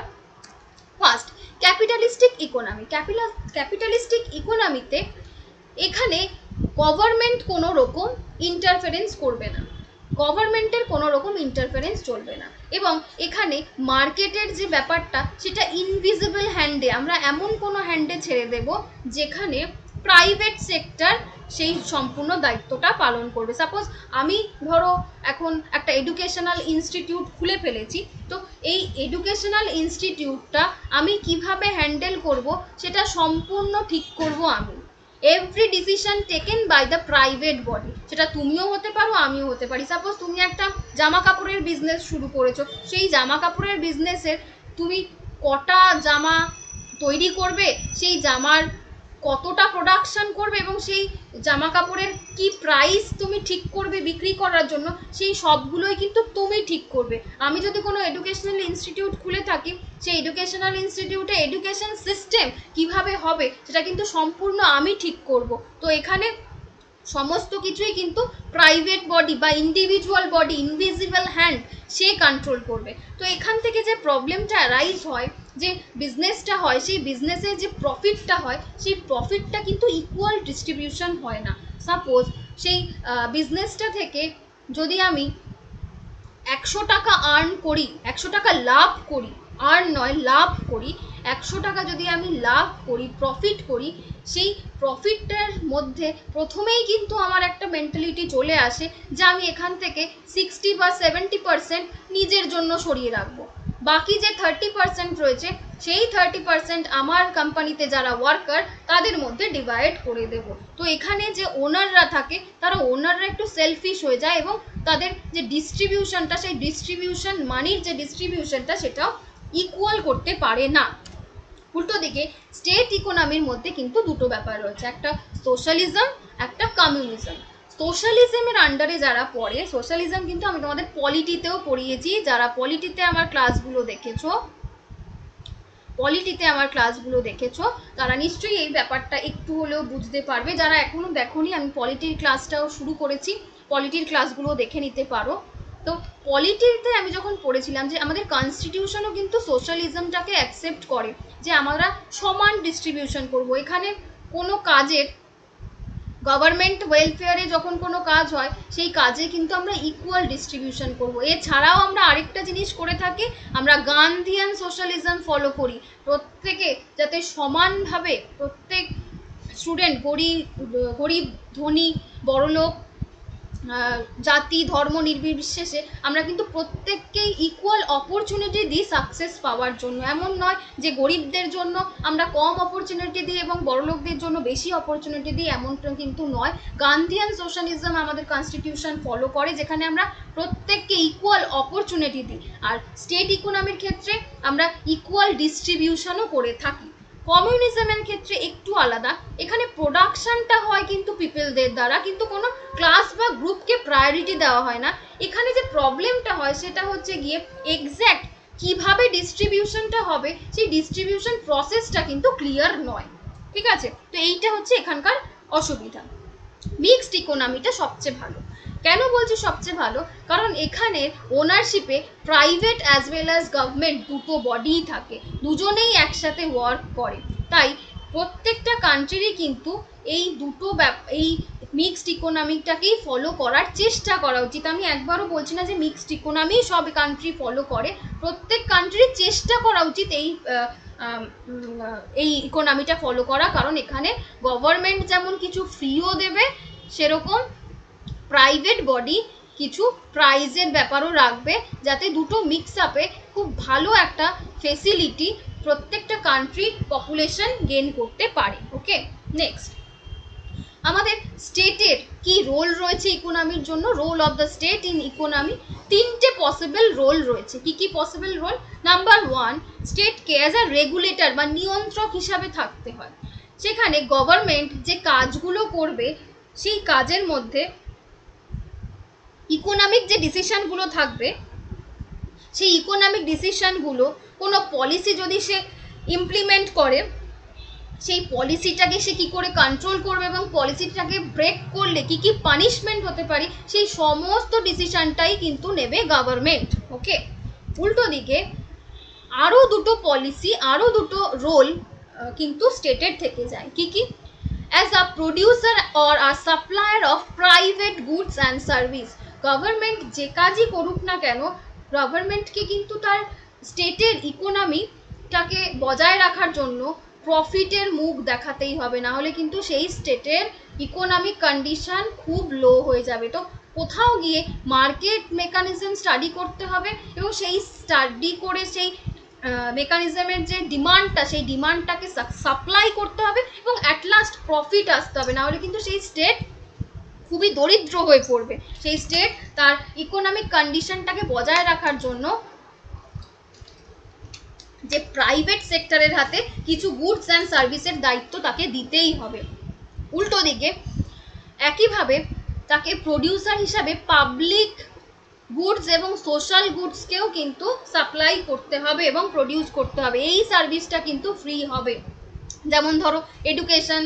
First capitalistic economy. ক্যাপিটালিস্টিক ইকোনমিতে এখানে গভর্নমেন্ট কোনো রকম ইন্টারফারেন্স করবে না, গভর্নমেন্টের কোনো রকম ইন্টারফারেন্স চলবে না, এবং এখানে মার্কেটের যে ব্যাপারটা সেটা ইনভিজিবল হ্যান্ডে, আমরা এমন কোনো হ্যান্ডে ছেড়ে দেব যেখানে প্রাইভেট সেক্টর সেই সম্পূর্ণ দায়িত্বটা পালন করবে। সাপোজ আমি ধরো এখন একটা এডুকেশনাল ইনস্টিটিউট খুলে ফেলেছি, তো এই এডুকেশনাল ইনস্টিটিউটটা আমি কিভাবে হ্যান্ডেল করব সেটা সম্পূর্ণ ঠিক করব আমি। Every decision taken by the private body, সেটা তুমিও হতে পারো, আমিও হতে পারি। সাপোজ তুমি একটা জামা কাপড়ের বিজনেস শুরু করেছো, সেই জামা কাপড়ের বিজনেসের তুমি কটা জামা তৈরি করবে, সেই জামার কতটা প্রোডাকশন করবে, এবং সেই জামা কাপড়ের কি প্রাইস তুমি ঠিক করবে বিক্রি করার জন্য, সেই সবগুলোই কিন্তু তুমি ঠিক করবে। আমি যদি কোনো এডুকেশনাল ইনস্টিটিউট খুলে থাকি, সেই এডুকেশনাল ইনস্টিটিউটে এডুকেশন সিস্টেম কিভাবে হবে সেটা কিন্তু সম্পূর্ণ আমি ঠিক করব। তো এখানে সমস্ত কিছুই কিন্তু প্রাইভেট বডি বা ইন্ডিভিজুয়াল বডি, ইনভিজিবল হ্যান্ড, সে কন্ট্রোল করবে। তো এখান থেকে যে প্রবলেমটা রাইজ হয়, যে বিজনেসটা হয়, সেই বিজনেসের যে প্রফিটটা হয়, সেই প্রফিটটা কিন্তু ইকুয়াল ডিস্ট্রিবিউশন হয় না। সাপোজ সেই বিজনেসটা থেকে যদি আমি 100 টাকা আর্ন করি, 100 টাকা লাভ করি, আর্ন নয় লাভ করি, 100 টাকা যদি আমি লাভ করি, প্রফিট করি, সেই প্রফিটটার মধ্যে প্রথমেই কিন্তু আমার একটা মেন্টালিটি চলে আসে যে আমি এখান থেকে 60 বা 70% নিজের জন্য সরিয়ে রাখবো, বাকি যে 30% রয়েছে সেই 30% আমার কোম্পানিতে যারা ওয়ার্কার তাদের মধ্যে ডিভাইড করে দেব। তো এখানে যে ওনাররা থাকে তারা ওনাররা একটু সেলফিশ হয়ে যায়, এবং তাদের যে ডিস্ট্রিবিউশনটা, সেই ডিস্ট্রিবিউশন মানির যে ডিস্ট্রিবিউশনটা সেটাও ইকুয়াল করতে পারে না। উল্টো দিকে স্টেট ইকোনমির মধ্যে কিন্তু দুটো ব্যাপার রয়েছে, একটা সোশ্যালিজম, একটা কমিউনিজম। সোশ্যালিজমের আন্ডারে যারা পড়ে, সোশ্যালিজম কিন্তু আমি তোমাদের পলিটিতেও পড়িয়েছি, যারা পলিটিতে আমার ক্লাসগুলো দেখেছো তারা নিশ্চয়ই এই ব্যাপারটা একটু হলেও বুঝতে পারবে। যারা এখনো দেখোনি, আমি পলিটির ক্লাসটাও শুরু করেছি, পলিটির ক্লাসগুলো দেখে নিতে পারো। তো পলিটিতে আমি যখন পড়েছিলাম যে আমাদের কনস্টিটিউশনও কিন্তু সোশ্যালিজমটাকে অ্যাকসেপ্ট করে যে আমরা সমান ডিস্ট্রিবিউশন করব। এখানে কোনো কাজের গভর্নমেন্ট ওয়েলফেয়ারে যখন কোনো কাজ হয়, সেই কাজে কিন্তু আমরা ইকুয়াল ডিস্ট্রিবিউশন করব। এছাড়াও আমরা আরেকটা জিনিস করে থাকি, আমরা গান্ধিয়ান সোশ্যালিজম ফলো করি, প্রত্যেকে যাতে সমানভাবে, প্রত্যেক স্টুডেন্ট, গরিব ধনী বড়লোক, জাতি ধর্ম নির্বিশেষে আমরা কিন্তু প্রত্যেককেই ইকুয়াল অপরচুনিটি দিই সাকসেস পাওয়ার জন্য। এমন নয় যে গরিবদের জন্য আমরা কম অপরচুনিটি দিই এবং বড়লোকদের জন্য বেশি অপরচুনিটি দিই, এমনটা কিন্তু নয়। গান্ধিয়ান সোশ্যালিজম আমাদের কনস্টিটিউশন ফলো করে, যেখানে আমরা প্রত্যেককে ইকুয়াল অপরচুনিটি দিই। আর স্টেট ইকোনমির ক্ষেত্রে আমরা ইকুয়াল ডিস্ট্রিবিউশনও করে থাকি। কমিউনিজমের ক্ষেত্রে একটু আলাদা, এখানে প্রোডাকশনটা হয় কিন্তু পিপলদের দ্বারা, কিন্তু কোনো ক্লাস বা গ্রুপকে প্রায়োরিটি দেওয়া হয় না। এখানে যে প্রবলেমটা হয় সেটা হচ্ছে গিয়ে এক্স্যাক্ট কিভাবে ডিস্ট্রিবিউশনটা হবে, সেই ডিস্ট্রিবিউশন প্রসেসটা কিন্তু ক্লিয়ার নয়। ঠিক আছে, তো এইটা হচ্ছে এখানকার অসুবিধা। মিক্সড ইকোনমিটা সবচেয়ে ভালো। কেন বলছি সবচেয়ে ভালো? কারণ এখানে ওনারশিপে private as well as government দুটো বডিই থাকে, দুজনেই একসাথে ওয়ার্ক করে। তাই প্রত্যেকটা কান্ট্রিরই কিন্তু এই দুটো এই মিক্সড ইকোনমিটাকেই ফলো করার চেষ্টা করা উচিত। আমি একবারও বলছি না যে মিক্সড ইকোনমি সব কান্ট্রি ফলো করে, প্রত্যেক কান্ট্রির চেষ্টা করা উচিত এই ইকোনমিটা ফলো করা। কারণ এখানে গভর্নমেন্ট যেমন কিছু ফ্রিও দেবে, সেরকম প্রাইভেট বডি কিছু প্রাইজের ব্যাপারও রাখবে, যাতে দুটো মিক্স আপে খুব ভালো একটা ফেসিলিটি প্রত্যেকটা কান্ট্রি পপুলেশন গেইন করতে পারে। ওকে, নেক্সট আমাদের স্টেটের কি রোল রয়েছে ইকোনমির জন্য। Role of the state in economy, তিনটে পসিবল রোল রয়েছে। কি কি পসিবল রোল? নাম্বার 1, স্টেটকে অ্যাজ আ রেগুলেটর বা নিয়ন্ত্রক হিসাবে থাকতে হয়। সেখানে গভর্নমেন্ট যে কাজগুলো করবে সেই কাজের মধ্যে ইকোনমিক যে ডিসিশনগুলো থাকবে, সেই ইকোনমিক ডিসিশনগুলো কোনো পলিসি যদি সে ইমপ্লিমেন্ট করে, সেই পলিসিটাকে সে কী করে কন্ট্রোল করবে এবং পলিসিটাকে ব্রেক করলে কী কী পানিশমেন্ট হতে পারে, সেই সমস্ত ডিসিশনটাই কিন্তু নেবে গভর্নমেন্ট। ওকে, উল্টো দিকে আরও দুটো পলিসি, আরও দুটো রোল কিন্তু স্টেটের থেকে যায়। কি কি? As a producer or a supplier of private goods and service, government যে কাজই করুক না কেন, গভর্নমেন্টকে কিন্তু তার স্টেটের ইকোনমিটাকে বজায় রাখার জন্য প্রফিটের মুখ দেখাতেই হবে, না হলে কিন্তু সেই স্টেটের ইকোনমিক কন্ডিশন খুব লো হয়ে যাবে। তো কোথাও গিয়ে মার্কেট মেকানিজম স্টাডি করতে হবে এবং সেই স্টাডি করে সেই মেকানিজমের যে ডিমান্ডটা, সেই ডিমান্ডটাকে সাপ্লাই করতে হবে এবং অ্যাট লাস্ট প্রফিট আসতে হবে, না হলে কিন্তু সেই স্টেট খুবই দরিদ্র হয়ে পড়বে। সেই স্টেট তার ইকোনমিক কন্ডিশনটাকে বজায় রাখার জন্য যে প্রাইভেট সেক্টরের হাতে কিছু গুডস অ্যান্ড সার্ভিসের দায়িত্ব তাকে দিতেই হবে। উল্টো দিকে একইভাবে তাকে প্রডিউসার হিসাবে পাবলিক গুডস এবং সোশ্যাল গুডসকেও কিন্তু সাপ্লাই করতে হবে এবং প্রডিউস করতে হবে। এই সার্ভিসটা কিন্তু ফ্রি হবে। যেমন ধরো education,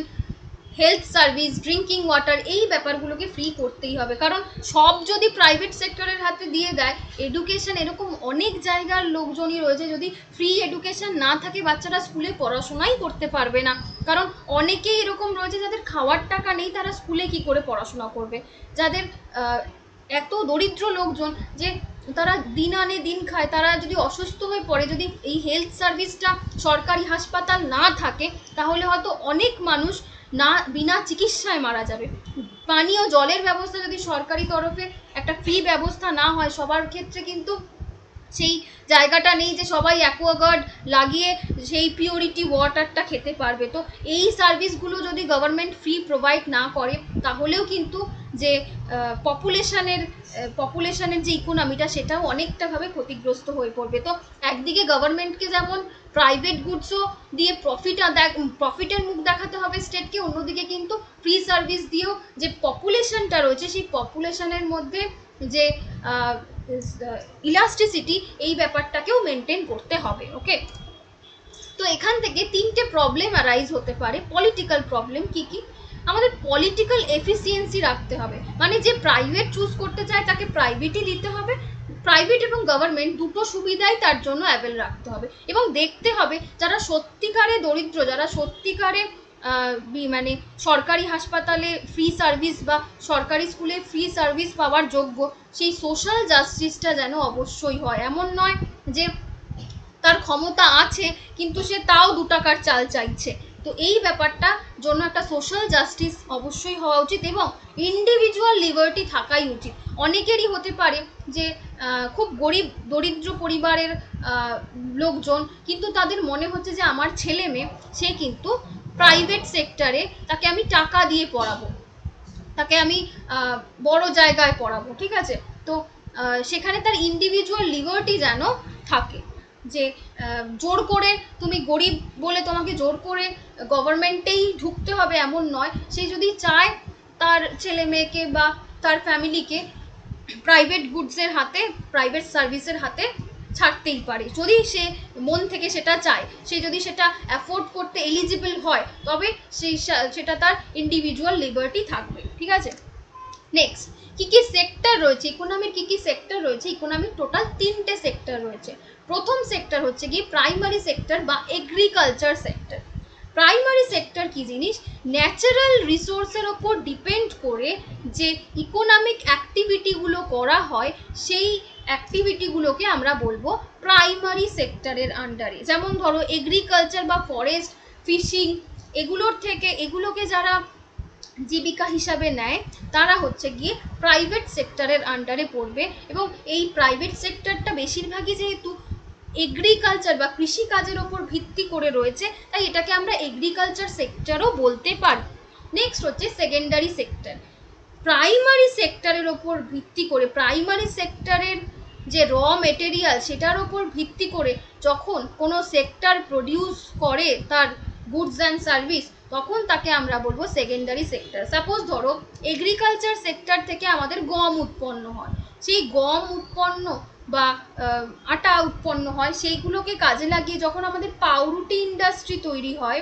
health service, drinking water, এই ব্যাপারগুলোকে ফ্রি করতেই হবে। কারণ সব যদি প্রাইভেট সেক্টরের হাতে দিয়ে দেয়, এডুকেশন এরকম অনেক জায়গার লোকজনই রয়েছে, যদি ফ্রি এডুকেশন না থাকে বাচ্চারা স্কুলে পড়াশোনাই করতে পারবে না। কারণ অনেকেই এরকম রয়েছে যাদের খাওয়ার টাকা নেই, তারা স্কুলে কি করে পড়াশোনা করবে। যাদের এত দরিদ্র লোকজন যে তারা দিন আনে দিন খায়, তারা যদি অসুস্থ হয়ে পড়ে, যদি এই হেলথ সার্ভিসটা সরকারি হাসপাতাল না থাকে, তাহলে হয়তো অনেক মানুষ না বিনা চিকিৎসায় মারা যাবে। পানীয় জলের ব্যবস্থা যদি সরকারি তরফে একটা ফ্রি ব্যবস্থা না হয়, সবার ক্ষেত্রে কিন্তু সেই জায়গাটা নেই যে সবাই অ্যাকোয়াগার্ড লাগিয়ে সেই পিওরিটি ওয়াটারটা খেতে পারবে। তো এই সার্ভিসগুলো যদি গভর্নমেন্ট ফ্রি প্রোভাইড না করে, তাহলেও কিন্তু যে পপুলেশনের যে ইকোনমিটা, সেটাও অনেকটাভাবে ক্ষতিগ্রস্ত হয়ে পড়বে। তো একদিকে গভর্নমেন্টকে যেমন প্রাইভেট গুডসও দিয়ে প্রফিটের মুখ দেখাতে হবে স্টেটকে, অন্যদিকে কিন্তু ফ্রি সার্ভিস দিয়েও যে পপুলেশনটা রয়েছে, সেই পপুলেশনের মধ্যে যে ইলাস্টিসিটি, এই ব্যাপারটাকেও মেনটেন করতে হবে। ওকে, তো এখান থেকে তিনটে প্রবলেম অ্যারাইজ হতে পারে। পলিটিক্যাল প্রবলেম কি কি? আমাদের পলিটিক্যাল এফিসিয়েন্সি রাখতে হবে, মানে যে প্রাইভেট চুজ করতে চায় তাকে প্রাইভেটই দিতে হবে। প্রাইভেট এবং গভর্নমেন্ট দুটো সুবিধাই তার জন্য অ্যাভেল রাখতে হবে এবং দেখতে হবে যারা সত্যিকারে দরিদ্র, যারা সত্যিকারে মানে সরকারি হাসপাতালে ফ্রি সার্ভিস বা সরকারি স্কুলে ফ্রি সার্ভিস পাওয়ার যোগ্য, সেই সোশ্যাল জাস্টিসটা যেন অবশ্যই হয়। এমন নয় যে তার ক্ষমতা আছে কিন্তু সে তাও 2 টাকার চাল চাইছে। তো এই ব্যাপারটা জন্য একটা সোশ্যাল জাস্টিস অবশ্যই হওয়া উচিত এবং ইন্ডিভিজুয়াল লিবার্টি থাকাই উচিত। অনেকেরই হতে পারে যে খুব গরিব দরিদ্র পরিবারের লোকজন, কিন্তু তাদের মনে হচ্ছে যে আমার ছেলে মেয়ে, সে কিন্তু প্রাইভেট সেক্টরে, তাকে আমি টাকা দিয়ে পড়াবো, তাকে আমি বড় জায়গায় পড়াবো, ঠিক আছে। তো সেখানে তার ইন্ডিভিজুয়াল লিবার্টি যেন থাকে, যে জোর করে তুমি গরিব বলে তোমাকে জোর করে গভর্নমেন্টেই ঢুকতে হবে এমন নয়। সে যদি চায় তার ছেলে মেয়েকে বা তার ফ্যামিলিকে প্রাইভেট গুডসের হাতে, প্রাইভেট সার্ভিসের হাতে ছাড়তেই পারে, যদি সে মন থেকে সেটা চায়, সে যদি সেটা অ্যাফোর্ড করতে এলিজিবল হয়, তবে সেটা তার ইন্ডিভিজুয়াল লিবার্টি থাকবে, ঠিক আছে। নেক্সট, কি কি সেক্টর রয়েছে ইকোনমির? কি কি সেক্টর রয়েছে ইকোনমির? টোটাল 3টে সেক্টর রয়েছে। প্রথম সেক্টর হচ্ছে কি প্রাইমারি সেক্টর বা এগ্রিকালচার সেক্টর। প্রাইমারি সেক্টর কি জিনিস? ন্যাচারাল রিসোর্সের ওপর ডিপেন্ড করে যে ইকোনমিক অ্যাক্টিভিটিগুলো করা হয়, সেই অ্যাক্টিভিটিগুলোকে আমরা বলবো প্রাইমারি সেক্টরের আন্ডারে। যেমন ধরো এগ্রিকালচার বা ফরেস্ট, ফিশিং, এগুলোকে যারা জীবিকা হিসাবে নেয়, তারা হচ্ছে গিয়ে প্রাইভেট সেক্টরের আন্ডারে পড়বে। এবং এই প্রাইভেট সেক্টরটা বেশিরভাগই যেহেতু এগ্রিকালচার বা কৃষিকাজের ওপর ভিত্তি করে রয়েছে, তাই এটাকে আমরা এগ্রিকালচার সেক্টরও বলতে পারি। নেক্সট হচ্ছে সেকেন্ডারি সেক্টর। প্রাইমারি সেক্টরের ওপর ভিত্তি করে, প্রাইমারি সেক্টরের যে র মেটেরিয়াল, সেটার ওপর ভিত্তি করে যখন কোনো সেক্টর প্রডিউস করে তার গুডস অ্যান্ড সার্ভিস, তখন তাকে আমরা বলবো সেকেন্ডারি সেক্টর। সাপোজ ধরো এগ্রিকালচার সেক্টর থেকে আমাদের গম উৎপন্ন হয়, সেই গম উৎপন্ন বা আটা উৎপন্ন হয়, সেইগুলোকে কাজে লাগিয়ে যখন আমাদের পাউরুটি ইন্ডাস্ট্রি তৈরি হয়,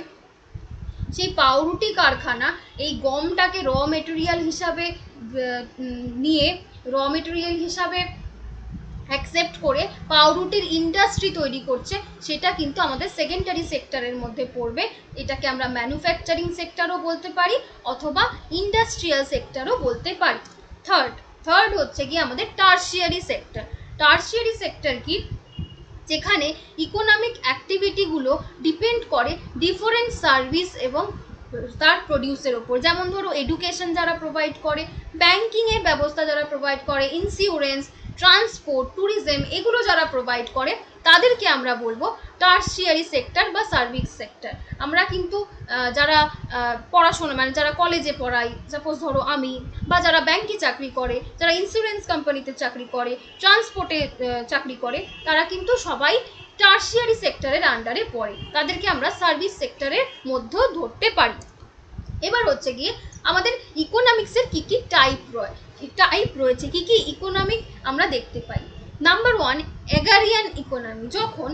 সেই পাউরুটি কারখানা এই গমটাকে র মেটেরিয়াল হিসাবে নিয়ে, র মেটেরিয়াল হিসাবে অ্যাকসেপ্ট করে পাউরুটির ইন্ডাস্ট্রি তৈরি করছে, সেটা কিন্তু আমাদের সেকেন্ডারি সেক্টরের মধ্যে পড়বে। এটাকে আমরা ম্যানুফ্যাকচারিং সেক্টরও বলতে পারি অথবা ইন্ডাস্ট্রিয়াল সেক্টরও বলতে পারি। থার্ড হচ্ছে কি আমাদের টার্সিয়ারি সেক্টর। টার্সিয়ারি সেক্টর কি? যেখানে ইকোনমিক অ্যাক্টিভিটিগুলো ডিপেন্ড করে ডিফারেন্ট সার্ভিস এবং তার প্রডিউসের ওপর। যেমন ধরো এডুকেশন যারা প্রোভাইড করে, ব্যাংকিংয়ের ব্যবস্থা যারা প্রোভাইড করে, ইন্স্যুরেন্স, ট্রান্সপোর্ট, ট্যুরিজম, এগুলো যারা প্রোভাইড করে তাদেরকে আমরা বলবো টার্সিয়ারি সেক্টর বা সার্ভিস সেক্টর। আমরা কিন্তু যারা পড়াশোনা মানে যারা কলেজে পড়াই, সাপোজ ধরো আমি, বা যারা ব্যাংকে চাকরি করে, যারা ইন্স্যুরেন্স কোম্পানিতে চাকরি করে, ট্রান্সপোর্টে চাকরি করে, তারা কিন্তু সবাই টার্সিয়ারি সেক্টরের আন্ডারে পড়ে, তাদেরকে আমরা সার্ভিস সেক্টরের মধ্যেও ধরতে পারি। এবার হচ্ছে গিয়ে আমাদের ইকোনমিক্সের কি কি টাইপ রয়েছে, কি কি ইকোনমিক আমরা দেখতে পাই। Number 1, agrarian economy. যখন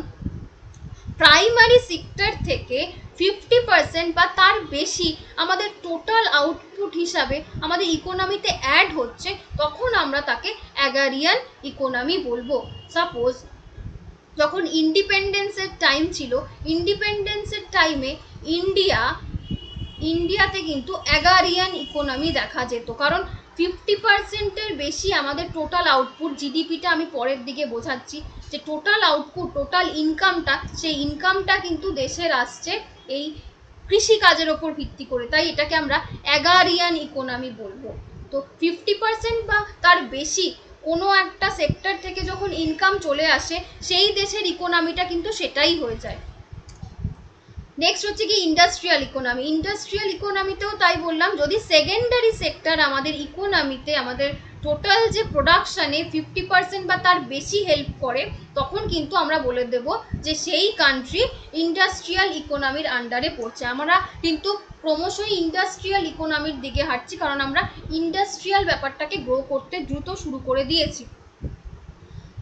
প্রাইমারি সেক্টর থেকে 50% বা তার বেশি আমাদের টোটাল আউটপুট হিসাবে আমাদের ইকোনমিতে অ্যাড হচ্ছে, তখন আমরা তাকে এগারিয়ান ইকোনমি বলবো। সাপোজ যখন ইন্ডিপেন্ডেন্সের টাইম ছিল, ইন্ডিপেন্ডেন্সের টাইমে ইন্ডিয়াতে কিন্তু এগারিয়ান ইকোনমি দেখা যেত, কারণ 50%-এর বেশি আমাদের টোটাল আউটপুট, জিডিপিটা আমি পরের দিকে বোঝাচ্ছি, যে টোটাল আউটপুট, টোটাল ইনকামটা, সেই ইনকামটা কিন্তু দেশের আসছে এই কৃষিকাজের ওপর ভিত্তি করে, তাই এটাকে আমরা এগারিয়ান ইকোনমি বলবো। তো 50% বা তার বেশি কোনো একটা সেক্টর থেকে যখন ইনকাম চলে আসে, সেই দেশের ইকোনমিটা কিন্তু সেটাই হয়ে যায়। নেক্সট হচ্ছে কি ইন্ডাস্ট্রিয়াল ইকোনমি। ইন্ডাস্ট্রিয়াল ইকোনমিতেও তাই বললাম, যদি সেকেন্ডারি সেক্টর আমাদের ইকোনমিতে, আমাদের টোটাল যে প্রোডাকশানে 50% বা তার বেশি হেল্প করে, তখন কিন্তু আমরা বলে দেব যে সেই কান্ট্রি ইন্ডাস্ট্রিয়াল ইকোনমির আন্ডারে পড়ছে। আমরা কিন্তু ক্রমশই ইন্ডাস্ট্রিয়াল ইকোনমির দিকে হাঁটছি, কারণ আমরা ইন্ডাস্ট্রিয়াল ব্যাপারটাকে গ্রো করতে দ্রুত শুরু করে দিয়েছি।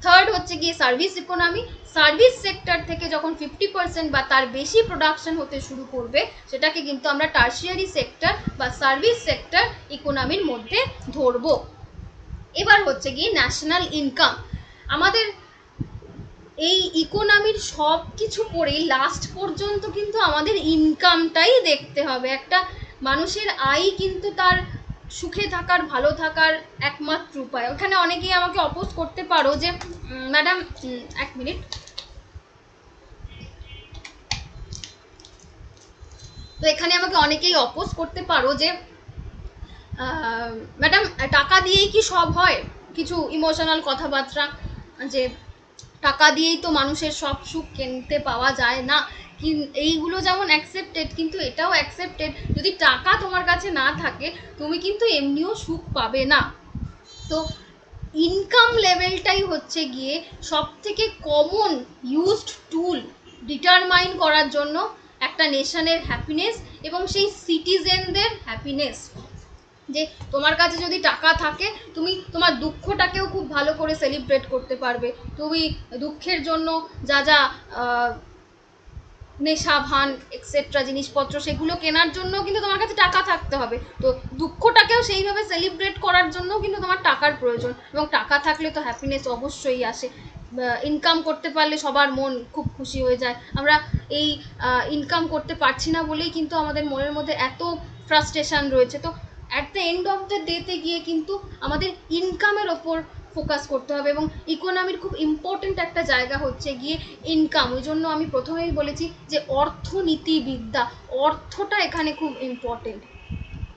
থার্ড হচ্ছে গিয়ে সার্ভিস ইকোনমি। সার্ভিস সেক্টর থেকে যখন 50% বা তার বেশি প্রোডাকশন হতে শুরু করবে, সেটাকে কিন্তু আমরা টার্সিয়ারি সেক্টর বা সার্ভিস সেক্টর ইকোনমির মধ্যে ধরবো। এবার হচ্ছে গিয়ে ন্যাশনাল ইনকাম। আমাদের এই ইকোনমির সব কিছু পড়েই লাস্ট পর্যন্ত কিন্তু আমাদের ইনকামটাই দেখতে হবে। একটা মানুষের আয় কিন্তু তার সুখে থাকার, ভালো থাকার একমাত্র উপায়। ওখানে অনেকেই আমাকে অপোজ করতে পারো যে ম্যাডাম, এক মিনিট, তো এখানে আমাকে অনেকেই অপোজ করতে পারো যে ম্যাডাম টাকা দিয়েই কি সব হয়? কিছু ইমোশনাল কথাবার্তা, যে টাকা দিয়েই তো মানুষের সব সুখ কিনতে পাওয়া যায় না, এইগুলো যেমন অ্যাকসেপ্টেড, কিন্তু এটাও অ্যাকসেপ্টেড, যদি টাকা তোমার কাছে না থাকে তুমি কিন্তু এমনিও সুখ পাবে না। তো ইনকাম লেভেলটাই হচ্ছে গিয়ে সব থেকে কমন ইউজড টুল ডিটারমাইন করার জন্য একটা নেশনের হ্যাপিনেস এবং সেই সিটিজেনদের হ্যাপিনেস। যে তোমার কাছে যদি টাকা থাকে, তুমি তোমার দুঃখটাকেও খুব ভালো করে সেলিব্রেট করতে পারবে। তুমি দুঃখের জন্য যা যা নেশা, ভান, এক্সেট্রা জিনিসপত্র, সেগুলো কেনার জন্য কিন্তু তোমার কাছে টাকা থাকতে হবে। তো দুঃখটাকেও সেইভাবে সেলিব্রেট করার জন্য কিন্তু তোমার টাকার প্রয়োজন, এবং টাকা থাকলে তো হ্যাপিনেস অবশ্যই আসে। ইনকাম করতে পারলে সবার মন খুব খুশি হয়ে যায়। আমরা এই ইনকাম করতে পারছি না বলেই কিন্তু আমাদের মনের মধ্যে এত ফ্রাস্ট্রেশন রয়েছে। তো at the end of the ডেতে গিয়ে কিন্তু আমাদের ইনকামের ওপর ফোকাস করতে হবে, এবং ইকোনমির খুব ইম্পর্টেন্ট একটা জায়গা হচ্ছে গিয়ে ইনকাম। ওই জন্য আমি প্রথমেই বলেছি যে অর্থনীতিবিদ্যা, অর্থটা এখানে খুব ইম্পর্টেন্ট।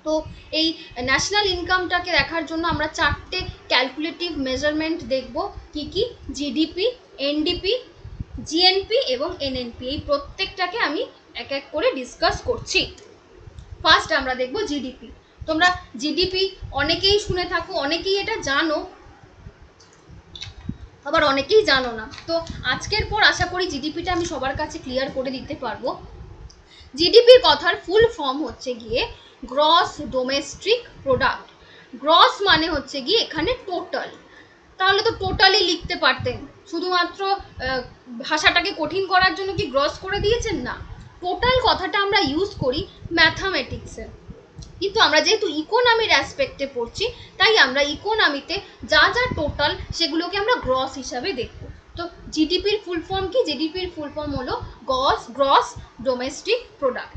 তো এই ন্যাশনাল ইনকামটাকে দেখার জন্য আমরা 4টে ক্যালকুলেটিভ মেজারমেন্ট দেখব। কি কি? জিডিপি, এনডিপি, জিএনপি এবং এনএনপি। এই প্রত্যেকটাকে আমি এক এক করে ডিসকাস করছি। ফার্স্ট আমরা দেখব জিডিপি। তোমরা জিডিপি অনেকেই শুনে থাকো, অনেকেই এটা জানো, আবার অনেকেই জানো না। তো আজকের পর আশা করি জিডিপিটা আমি সবার কাছে ক্লিয়ার করে দিতে পারবো। জিডিপির কথার ফুল ফর্ম হচ্ছে গিয়ে গ্রস ডোমেস্টিক প্রোডাক্ট। গ্রস মানে হচ্ছে গিয়ে এখানে টোটাল। তাহলে তো টোটালি লিখতে পারতেন, শুধুমাত্র ভাষাটাকে কঠিন করার জন্য কি গ্রস করে দিয়েছেন? না, টোটাল কথাটা আমরা ইউজ করি ম্যাথামেটিক্সে। কিন্তু আমরা যেহেতু ইকোনমির অ্যাসপেক্টে পড়ছি, তাই আমরা ইকোনমিতে যা যা টোটাল সেগুলোকে আমরা গ্রস হিসাবে দেখব। তো জিডিপির ফুল ফর্ম কি? জিডিপির ফুল ফর্ম হলো গ্রস ডোমেস্টিক প্রোডাক্ট।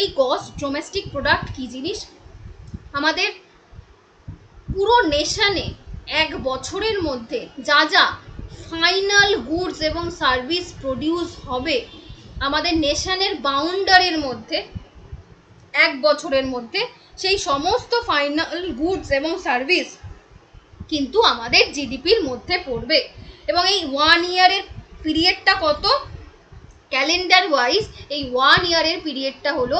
এই গ্রস ডোমেস্টিক প্রোডাক্ট কি জিনিস? আমাদের পুরো নেশনে এক বছরের মধ্যে যা যা ফাইনাল গুডস এবং সার্ভিস প্রডিউস হবে আমাদের নেশনের বাউন্ডারির মধ্যে এক বছরের মধ্যে, সেই সমস্ত ফাইনাল গুডস এবং সার্ভিস কিন্তু আমাদের জিডিপির মধ্যে পড়বে। এবং এই 1 ইয়ারের পিরিয়ডটা কত? ক্যালেন্ডার ওয়াইজ এই 1 ইয়ারের পিরিয়ডটা হলো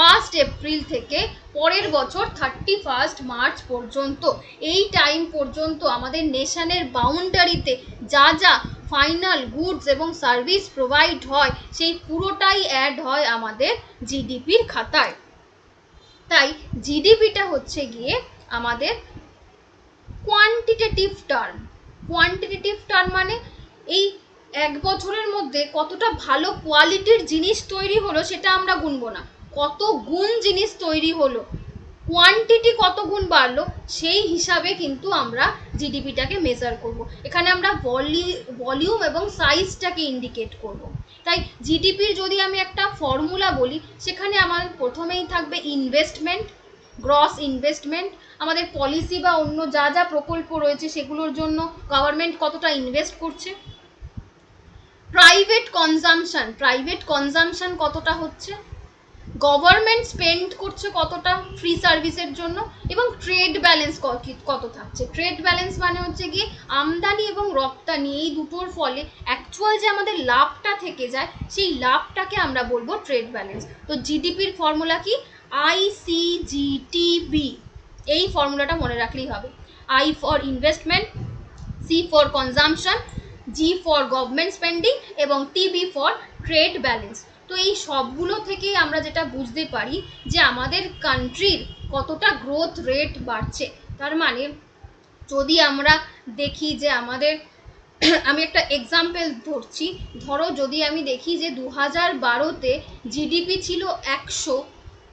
1 এপ্রিল থেকে পরের বছর 31 মার্চ পর্যন্ত। এই টাইম পর্যন্ত আমাদের নেশনের বাউন্ডারিতে যা যা ফাইনাল গুডস এবং সার্ভিস প্রোভাইড হয় সেই পুরোটাই অ্যাড হয় আমাদের জিডিপির খাতায়। তাই জিডিপিটা হচ্ছে গিয়ে আমাদের কোয়ান্টিটেটিভ টার্ম। কোয়ান্টিটেটিভ টার্ম মানে এই এক বছরের মধ্যে কতটা ভালো কোয়ালিটির জিনিস তৈরি হলো সেটা আমরা গুনবো না, কত গুণ জিনিস তৈরি হলো, কোয়ান্টিটি কত গুণ বাড়লো সেই হিসাবে কিন্তু আমরা জিডিপিটাকে মেজার করব। এখানে আমরা ভলিউম এবং সাইজটাকে ইন্ডিকেট করব। তাই জিডিপির যদি আমি একটা ফর্মুলা বলি, সেখানে আমার প্রথমেই থাকবে ইনভেস্টমেন্ট, গ্রস ইনভেস্টমেন্ট। আমাদের পলিসি বা অন্য যা যা প্রকল্প রয়েছে সেগুলোর জন্য গভর্নমেন্ট কতটা ইনভেস্ট করছে। প্রাইভেট কনজামশন কতটা হচ্ছে, গভর্নমেন্ট স্পেন্ড করছে কতটা ফ্রি সার্ভিসের জন্য, এবং ট্রেড ব্যালেন্স কত থাকছে। ট্রেড ব্যালেন্স মানে হচ্ছে গিয়ে আমদানি এবং রপ্তানি এই দুটোর ফলে অ্যাকচুয়াল যে আমাদের লাভটা থেকে যায় সেই লাভটাকে আমরা বলবো ট্রেড ব্যালেন্স। তো জিডিপির ফর্মুলা কি? ICGTB। এই ফর্মুলাটা মনে রাখলেই হবে। I for investment, C for consumption, G for government spending এবং TB ফর ট্রেড ব্যালেন্স। তো এই সবগুলো থেকে আমরা যেটা বুঝতে পারি যে আমাদের কান্ট্রির কতটা গ্রোথ রেট বাড়ছে। তার মানে যদি আমরা দেখি যে আমাদের আমি একটা এক্সাম্পল ধরছি, ধরো যদি আমি দেখি যে 2012-তে জিডিপি ছিল 100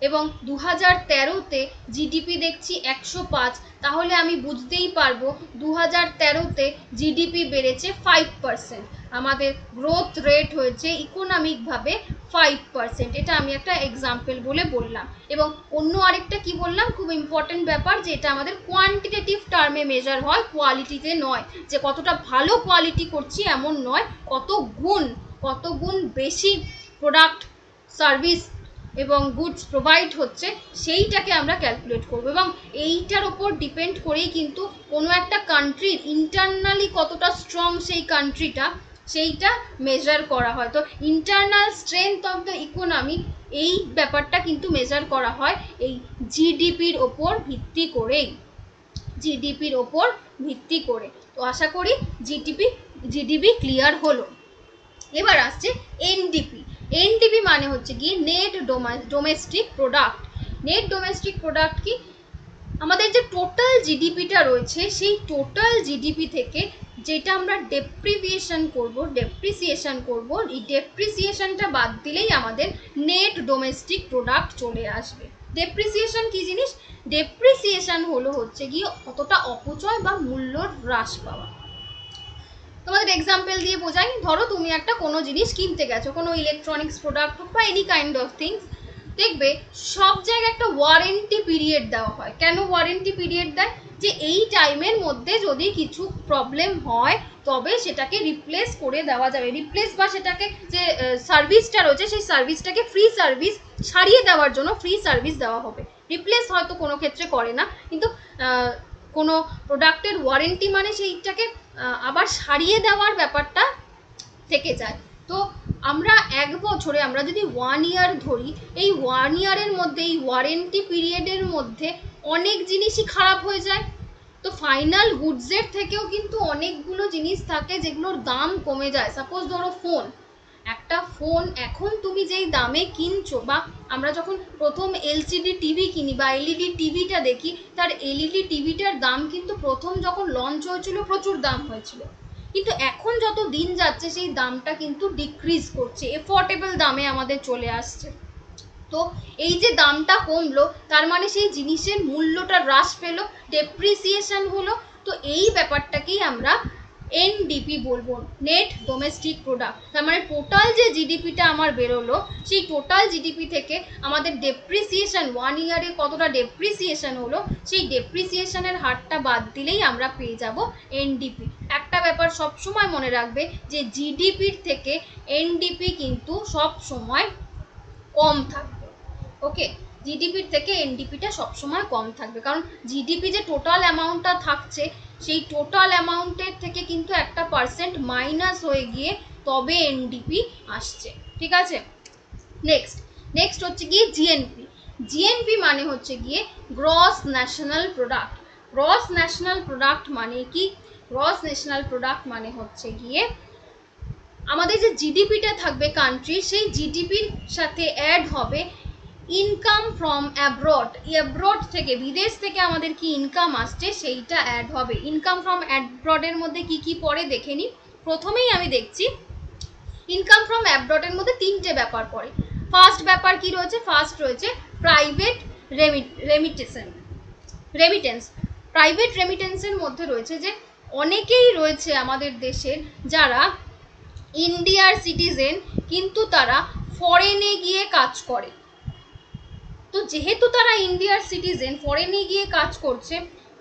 এবং 2013-তে জিডিপি দেখছি 105, তাহলে আমি বুঝতেই পারবো 2013-তে জিডিপি বেড়েছে 5%, আমাদের গ্রোথ রেট হয়েছে ইকোনমিকভাবে 5%। এটা আমি একটা এক্সাম্পল বলে বললাম। এবং অন্য আরেকটা কি বললাম, খুব ইম্পর্টেন্ট ব্যাপার, যে এটা আমাদের কোয়ান্টিটেটিভ টার্মে মেজার হয়, কোয়ালিটিতে নয়। যে কতটা ভালো কোয়ালিটি করছি এমন নয়, কত গুণ বেশি প্রোডাক্ট, সার্ভিস এবং গুডস প্রোভাইড হচ্ছে সেইটাকে আমরা ক্যালকুলেট করব। এবং এইটার ওপর ডিপেন্ড করেই কিন্তু কোনো একটা কান্ট্রির ইন্টারনালি কতটা স্ট্রং সেই কান্ট্রিটা, সেইটা মেজার করা হয়। তো internal strength of the economy, এই ব্যাপারটা কিন্তু মেজার করা হয় এই জিডিপির ওপর ভিত্তি করেই, জিডিপির ওপর ভিত্তি করে। তো আশা করি জিডিপি ক্লিয়ার হলো। এবার আসছে এনডিপি। এনডিপি মানে হচ্ছে কি net domestic product. Net domestic product কি? আমাদের যে টোটাল জিডিপিটা রয়েছে সেই টোটাল জিডিপি থেকে যেটা আমরা ডেপ্রিসিয়েশন করব, এই ডেপ্রিসিয়েশনটা বাদ দিলেই আমাদের নেট ডোমেস্টিক প্রোডাক্ট চলে আসবে। ডেপ্রিসিয়েশন কি জিনিস? ডেপ্রিসিয়েশন হচ্ছে গিয়ে কতটা অপচয় বা মূল্য হ্রাস পাওয়া। তোমাদের এক্সাম্পল দিয়ে বোঝাই, ধরো তুমি একটা কোনো জিনিস কিনতে গেছো, কোনো ইলেকট্রনিক্স প্রোডাক্ট হোক বা এনি কাইন্ড অফ থিংস, দেখবে সব জায়গায় একটা ওয়ারেন্টি পিরিয়ড দেওয়া হয়। কেন ওয়ারেন্টি পিরিয়ড দেয়? যে এই টাইমের মধ্যে যদি কিছু প্রবলেম হয় তবে সেটাকে রিপ্লেস করে দেওয়া যাবে, রিপ্লেস বা সেটাকে যে সার্ভিসটা রয়েছে সেই সার্ভিসটাকে ফ্রি সার্ভিস সারিয়ে দেওয়ার জন্য ফ্রি সার্ভিস দেওয়া হবে। রিপ্লেস হয়তো কোনো ক্ষেত্রে করে না, কিন্তু কোনো প্রোডাক্টের ওয়ারেন্টি মানে সেইটাকে আবার সারিয়ে দেওয়ার ব্যাপারটা থেকে যায়। তো আমরা এক বছরে আমরা যদি 1 ইয়ার ধরি, এই 1 ইয়ারের মধ্যে এই ওয়ারেন্টি পিরিয়ডের মধ্যে অনেক জিনিসই খারাপ হয়ে যায়। তো ফাইনাল গুডসের থেকেও কিন্তু অনেকগুলো জিনিস থাকে যেগুলোর দাম কমে যায়। সাপোজ ধরো ফোন, একটা ফোন এখন তুমি যেই দামে কিনছো, বা আমরা যখন প্রথম এলসিডি টিভি কিনি বা এলইডি টিভিটা দেখি, তার এলইডি টিভিটার দাম কিন্তু প্রথম যখন লঞ্চ হয়েছিল প্রচুর দাম হয়েছিল, কিন্তু এখন যত দিন যাচ্ছে সেই দামটা কিন্তু ডিক্রিজ করছে, এফোর্ডেবল দামে আমাদের চলে আসছে। তো এই যে দামটা কমলো তার মানে সেই জিনিসের মূল্যটা হ্রাস পেলো, ডেপ্রিসিয়েশন হলো। তো এই ব্যাপারটাকেই আমরা এনডিপি বলবো, নেট ডোমেস্টিক প্রোডাক্ট। তার মানে টোটাল যে জিডিপিটা আমার বেরোলো, সেই টোটাল জিডিপি থেকে আমাদের ডেপ্রিসিয়েশন, 1 ইয়ারে কতটা ডেপ্রিসিয়েশন হলো, সেই ডেপ্রিসিয়েশনের হারটা বাদ দিলেই আমরা পেয়ে যাব এনডিপি। একটা ব্যাপার সবসময় মনে রাখবে যে জিডিপির থেকে এনডিপি কিন্তু সব সময় কম থাকবে। ওকে, জিডিপির থেকে এনডিপিটা সবসময় কম থাকবে, কারণ জিডিপি যে টোটাল অ্যামাউন্টটা থাকছে সেই টোটাল অ্যামাউন্টের থেকে কিন্তু একটা পার্সেন্ট মাইনাস হয়ে গিয়ে তবে এনডিপি আসছে। ঠিক আছে, নেক্সট হচ্ছে গিয়ে জিএনপি। জিএনপি মানে হচ্ছে গিয়ে gross national product. Gross national product মানে কি? গ্রস ন্যাশনাল প্রোডাক্ট মানে হচ্ছে গিয়ে আমাদের যে জিডিপিটা থাকবে কান্ট্রির, সেই জিডিপির সাথে অ্যাড হবে ইনকাম ফ্রম অ্যাব্রড। অ্যাব্রড থেকে, বিদেশ থেকে আমাদের কি ইনকাম আসছে সেইটা অ্যাড হবে। ইনকাম ফ্রম অ্যাব্রডের মধ্যে কি কি পড়ে দেখে নিই। প্রথমেই আমি দেখছি ইনকাম ফ্রম অ্যাব্রডের মধ্যে 3টে ব্যাপার পড়ে। ফার্স্ট ব্যাপার কি রয়েছে? ফার্স্ট রয়েছে প্রাইভেট রেমিটেন্স। প্রাইভেট রেমিটেন্সের মধ্যে রয়েছে যে অনেকেই রয়েছে আমাদের দেশের যারা ইন্ডিয়ার সিটিজেন, কিন্তু তারা ফরেনে গিয়ে কাজ করে। তো যেহেতু তারা ইন্ডিয়ার সিটিজেন, ফরেনে গিয়ে কাজ করছে,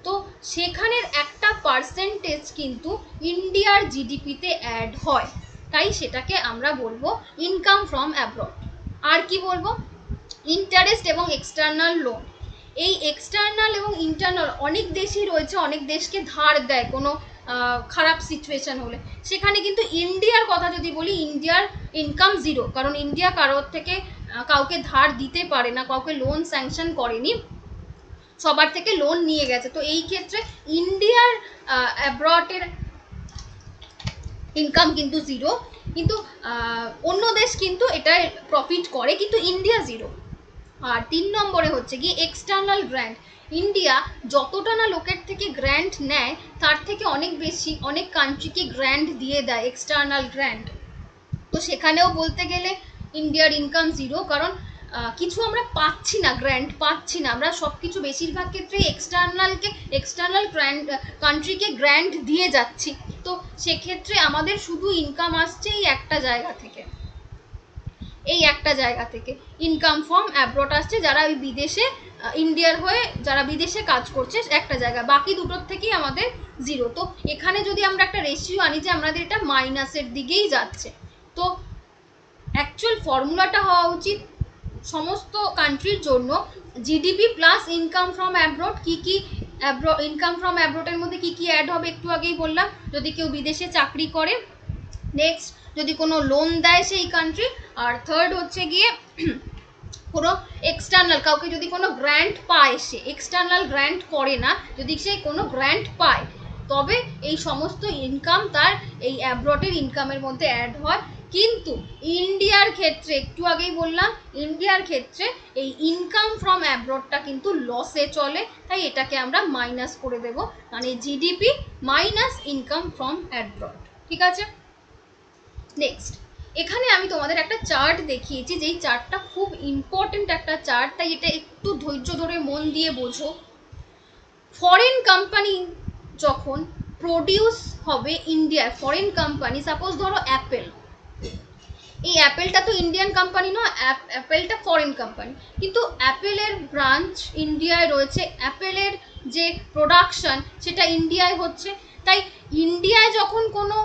তো সেখানের একটা পার্সেন্টেজ কিন্তু ইন্ডিয়ার জিডিপিতে অ্যাড হয়, তাই সেটাকে আমরা বলবো ইনকাম ফ্রম অ্যাব্রড। আর কি বলবো? ইন্টারেস্ট এবং এক্সটার্নাল লোন। এই এক্সটার্নাল এবং ইন্টারনাল অনেক দেশই রয়েছে, অনেক দেশকে ধার দেয় কোনো খারাপ সিচুয়েশন হলে। সেখানে কিন্তু ইন্ডিয়ার কথা যদি বলি, ইন্ডিয়ার ইনকাম জিরো, কারণ ইন্ডিয়া কারোর থেকে কাউকে ধার দিতে পারে না, কাউকে লোন স্যাংশন করেনি, সবার থেকে লোন নিয়ে গেছে। তো এই ক্ষেত্রে ইন্ডিয়ার অ্যাব্রডের ইনকাম কিন্তু জিরো, কিন্তু অন্য দেশ কিন্তু এটা প্রফিট করে, কিন্তু ইন্ডিয়া জিরো। আর 3 নম্বরে হচ্ছে কি এক্সটার্নাল গ্র্যান্ট। ইন্ডিয়া যতটা না লোকের থেকে গ্র্যান্ট নেয়, তার থেকে অনেক বেশি অনেক কান্ট্রিকে গ্র্যান্ট দিয়ে দেয়, এক্সটার্নাল গ্র্যান্ট। তো সেখানেও বলতে গেলে ইন্ডিয়ার ইনকাম জিরো, কারণ কিছু আমরা পাচ্ছি না, গ্র্যান্ট পাচ্ছি না। আমরা সব কিছু বেশিরভাগ ক্ষেত্রে এক্সটার্নাল কান্ট্রিকে গ্র্যান্ট দিয়ে যাচ্ছি। তো সেক্ষেত্রে আমাদের শুধু ইনকাম আসছে এই একটা জায়গা থেকে ইনকাম ফ্রম অ্যাব্রড আসছে, যারা ওই বিদেশে ইন্ডিয়ার হয়ে যারা বিদেশে কাজ করছে একটা জায়গা, বাকি দুটোর থেকেই আমাদের জিরো। তো এখানে যদি আমরা একটা রেশিও আনি যে আমাদের এটা মাইনাসের দিকেই যাচ্ছে, তো অ্যাকচুয়াল ফর্মুলাটা হওয়া উচিত সমস্ত কান্ট্রির জন্য GDP plus income from abroad. Income from অ্যাব্রডের মধ্যে কি অ্যাড হবে একটু আগেই বললাম, যদি কেউ বিদেশে চাকরি করে, নেক্সট যদি কোনো লোন দেয় সেই কান্ট্রি, আর থার্ড হচ্ছে গিয়ে কোনো এক্সটার্নাল কাউকে যদি কোনো গ্র্যান্ট পায়, সে এক্সটার্নাল গ্র্যান্ট করে না, যদি সে কোনো গ্র্যান্ট পায়, তবে এই সমস্ত ইনকাম তার এই অ্যাব্রডের ইনকামের মধ্যে অ্যাড হয়। কিন্তু ইন্ডিয়ার ক্ষেত্রে একটু আগেই বললাম, ইন্ডিয়ার ক্ষেত্রে এই ইনকাম ফ্রম অ্যাব্রডটা কিন্তু লসে চলে, তাই এটাকে আমরা মাইনাস করে দেব, মানে GDP minus income from abroad. ঠিক আছে, নেক্সট এখানে আমি তোমাদের একটা চার্ট দেখিয়েছি, যেই চার্টটা খুব ইম্পর্টেন্ট একটা চার্ট, তাই এটা একটু ধৈর্য ধরে মন দিয়ে বোঝো। ফরেন কোম্পানি যখন প্রডিউস হবে ইন্ডিয়ায়, ফরেন কোম্পানি সাপোজ ধরো অ্যাপেল, এই অ্যাপেলটা তো ইন্ডিয়ান কোম্পানি নয়, অ্যাপেলটা ফরেন কোম্পানি, কিন্তু অ্যাপেলের ব্রাঞ্চ ইন্ডিয়ায় রয়েছে, অ্যাপেলের যে প্রোডাকশন সেটা ইন্ডিয়ায় হচ্ছে। তাই ইন্ডিয়ায় যখন কোনো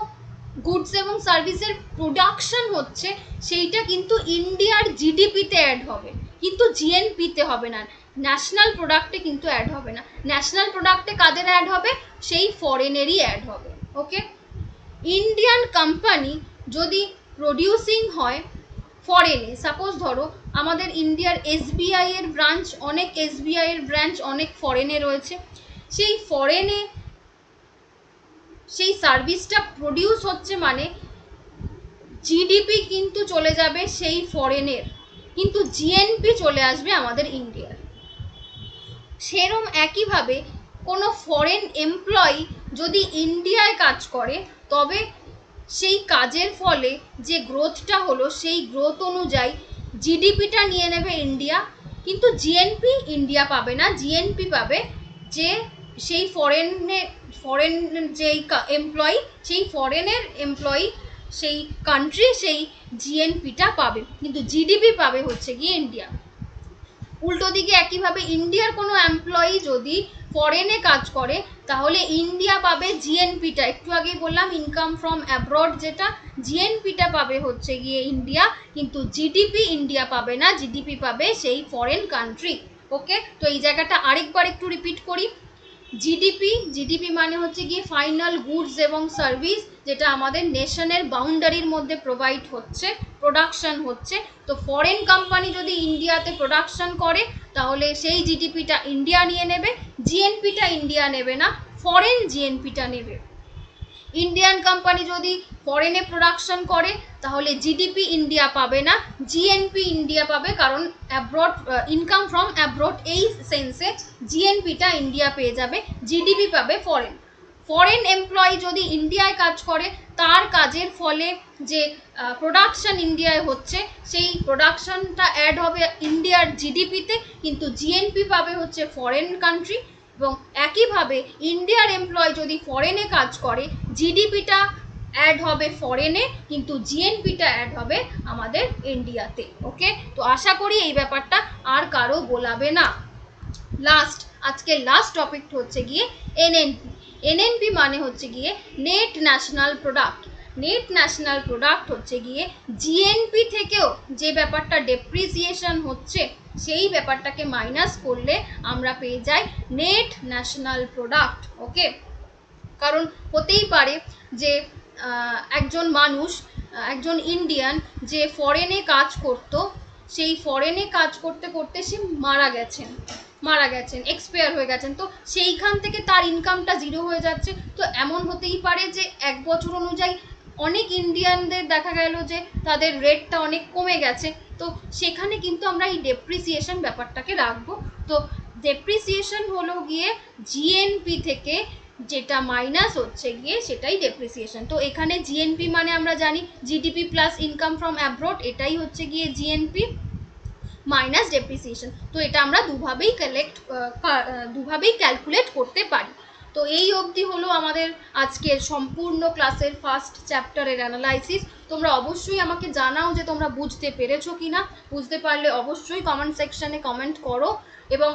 গুডস এবং সার্ভিসের প্রোডাকশন হচ্ছে, সেইটা কিন্তু ইন্ডিয়ার জিডিপিতে অ্যাড হবে, কিন্তু জিএনপিতে হবে না, ন্যাশনাল প্রোডাক্টে কিন্তু অ্যাড হবে না। ন্যাশনাল প্রোডাক্টে কাদের অ্যাড হবে? সেই ফরেনেরই অ্যাড হবে। ওকে, ইন্ডিয়ান কোম্পানি যদি প্রডিউসিং হয় ফরেনে, সাপোজ ধরো আমাদের ইন্ডিয়ার এসবিআই এর ব্রাঞ্চ অনেক ফরেনে রয়েছে, সেই ফরেনে সেই সার্ভিসটা প্রডিউস হচ্ছে, মানে জিডিপি কিন্তু চলে যাবে সেই ফরেনের, কিন্তু জিএনপি চলে আসবে আমাদের ইন্ডিয়ার। সেরম একইভাবে কোনো ফরেন এমপ্লয়ি যদি ইন্ডিয়ায় কাজ করে, তবে সেই কাজের ফলে যে গ্রোথটা হলো, সেই গ্রোথ অনুযায়ী জিডিপিটা নিয়ে নেবে ইন্ডিয়া, কিন্তু জিএনপি ইন্ডিয়া পাবে না। জিএনপি পাবে যে সেই ফরেন যেই এমপ্লয়ি, সেই ফরেনের এমপ্লয়ি, সেই কান্ট্রি সেই জিএনপিটা পাবে, কিন্তু জিডিপি পাবে হচ্ছে গিয়ে ইন্ডিয়া। উল্টো দিকে একইভাবে ইন্ডিয়ার কোনো এমপ্লয়ি যদি ফরেনে কাজ করে তাহলে ইন্ডিয়া পাবে জিএনপিটা, একটু আগেই বললাম ইনকাম ফ্রম অ্যাব্রড, যেটা জিএনপিটা পাবে হচ্ছে গিয়ে ইন্ডিয়া, কিন্তু জিডিপি ইন্ডিয়া পাবে না, জিডিপি পাবে সেই ফরেন কান্ট্রি। ওকে, তো এই জায়গাটা আরেকবার একটু রিপিট করি। জিডিপি মানে হচ্ছে গিয়ে ফাইনাল গুডস এবং সার্ভিস, যেটা আমাদের নেশনের বাউন্ডারির মধ্যে প্রোডাকশন হচ্ছে। তো ফরেন কোম্পানি যদি ইন্ডিয়াতে প্রোডাকশন করে তাহলে সেই জিডিপিটা ইন্ডিয়া নিয়ে নেবে, জিএনপিটা ইন্ডিয়া নেবে না, ফরেন জিএনপিটা নেবে। ইন্ডিয়ান কোম্পানি যদি ফরেনে প্রোডাকশন করে তাহলে জিডিপি ইন্ডিয়া পাবে না, জিএনপি ইন্ডিয়া পাবে, কারণ অ্যাব্রড ইনকাম ফ্রম অ্যাব্রড এই সেন্সে জিএনপিটা ইন্ডিয়া পেয়ে যাবে, জিডিপি পাবে ফরেন এমপ্লয়ি যদি ইন্ডিয়ায় কাজ করে তার কাজের ফলে যে প্রোডাকশন ইন্ডিয়ায় হচ্ছে সেই প্রোডাকশনটা অ্যাড হবে ইন্ডিয়ার জিডিপিতে, কিন্তু জিএনপি পাবে হচ্ছে ফরেন কান্ট্রি। এবং একইভাবে ইন্ডিয়ার এমপ্লয় যদি ফরেনে কাজ করে জিডিপিটা অ্যাড হবে ফরেনে, কিন্তু জিএনপিটা অ্যাড হবে আমাদের ইন্ডিয়াতে। ওকে, তো আশা করি এই ব্যাপারটা আর কারো গোলাবে না। আজকের লাস্ট টপিক হচ্ছে গিয়ে এনএনপি। এনএনপি মানে হচ্ছে গিয়ে net national product. Net national product হচ্ছে গিয়ে জিএনপি থেকেও যে ব্যাপারটা ডেপ্রিসিয়েশন হচ্ছে সেই ব্যাপারটাকে মাইনাস করলে আমরা পেয়ে যাই নেট ন্যাশনাল প্রোডাক্ট। ওকে, কারণ হতেই পারে যে একজন মানুষ, একজন ইন্ডিয়ান যে ফরেনে কাজ করতো, সেই ফরেনে কাজ করতে করতে সে মারা গেছেন, এক্সপায়ার হয়ে গেছেন, তো সেইখান থেকে তার ইনকামটা জিরো হয়ে যাচ্ছে। তো এমন হতেই পারে যে এক বছর অনুযায়ী অনেক ইন্ডিয়ানদের দেখা গেল যে তাদের রেটটা অনেক কমে গেছে, তো সেখানে কিন্তু আমরা এই ডেপ্রিসিয়েশন ব্যাপারটাকে রাখবো। তো ডেপ্রিসিয়েশন হলো গিয়ে জিএনপি থেকে যেটা মাইনাস হচ্ছে গিয়ে সেটাই ডেপ্রিসিয়েশন। তো এখানে জিএনপি মানে আমরা জানি GDP plus income from abroad, এটাই হচ্ছে গিয়ে জিএনপি মাইনাস ডেপ্রিসিয়েশন। তো এটা আমরা দুভাবেই ক্যালকুলেট করতে পারি। তো এই অবধি হলো আমাদের আজকের সম্পূর্ণ ক্লাসের ফার্স্ট চ্যাপ্টারের অ্যানালাইসিস। তোমরা অবশ্যই আমাকে জানাও যে তোমরা বুঝতে পেরেছো কিনা। বুঝতে পারলে অবশ্যই কমেন্ট সেকশনে কমেন্ট করো, এবং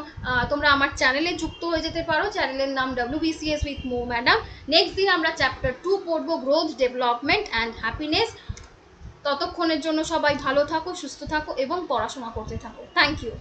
তোমরা আমার চ্যানেলে যুক্ত হয়ে যেতে পারো। চ্যানেলের নাম WBCS with Mo madam. Next দিন আমরা চ্যাপ্টার 2 পড়বো, গ্রোথ, ডেভেলপমেন্ট অ্যান্ড হ্যাপিনেস। ততক্ষণের জন্য সবাই ভালো থাকো, সুস্থ থাকো এবং পড়াশোনা করতে থাকো। Thank you.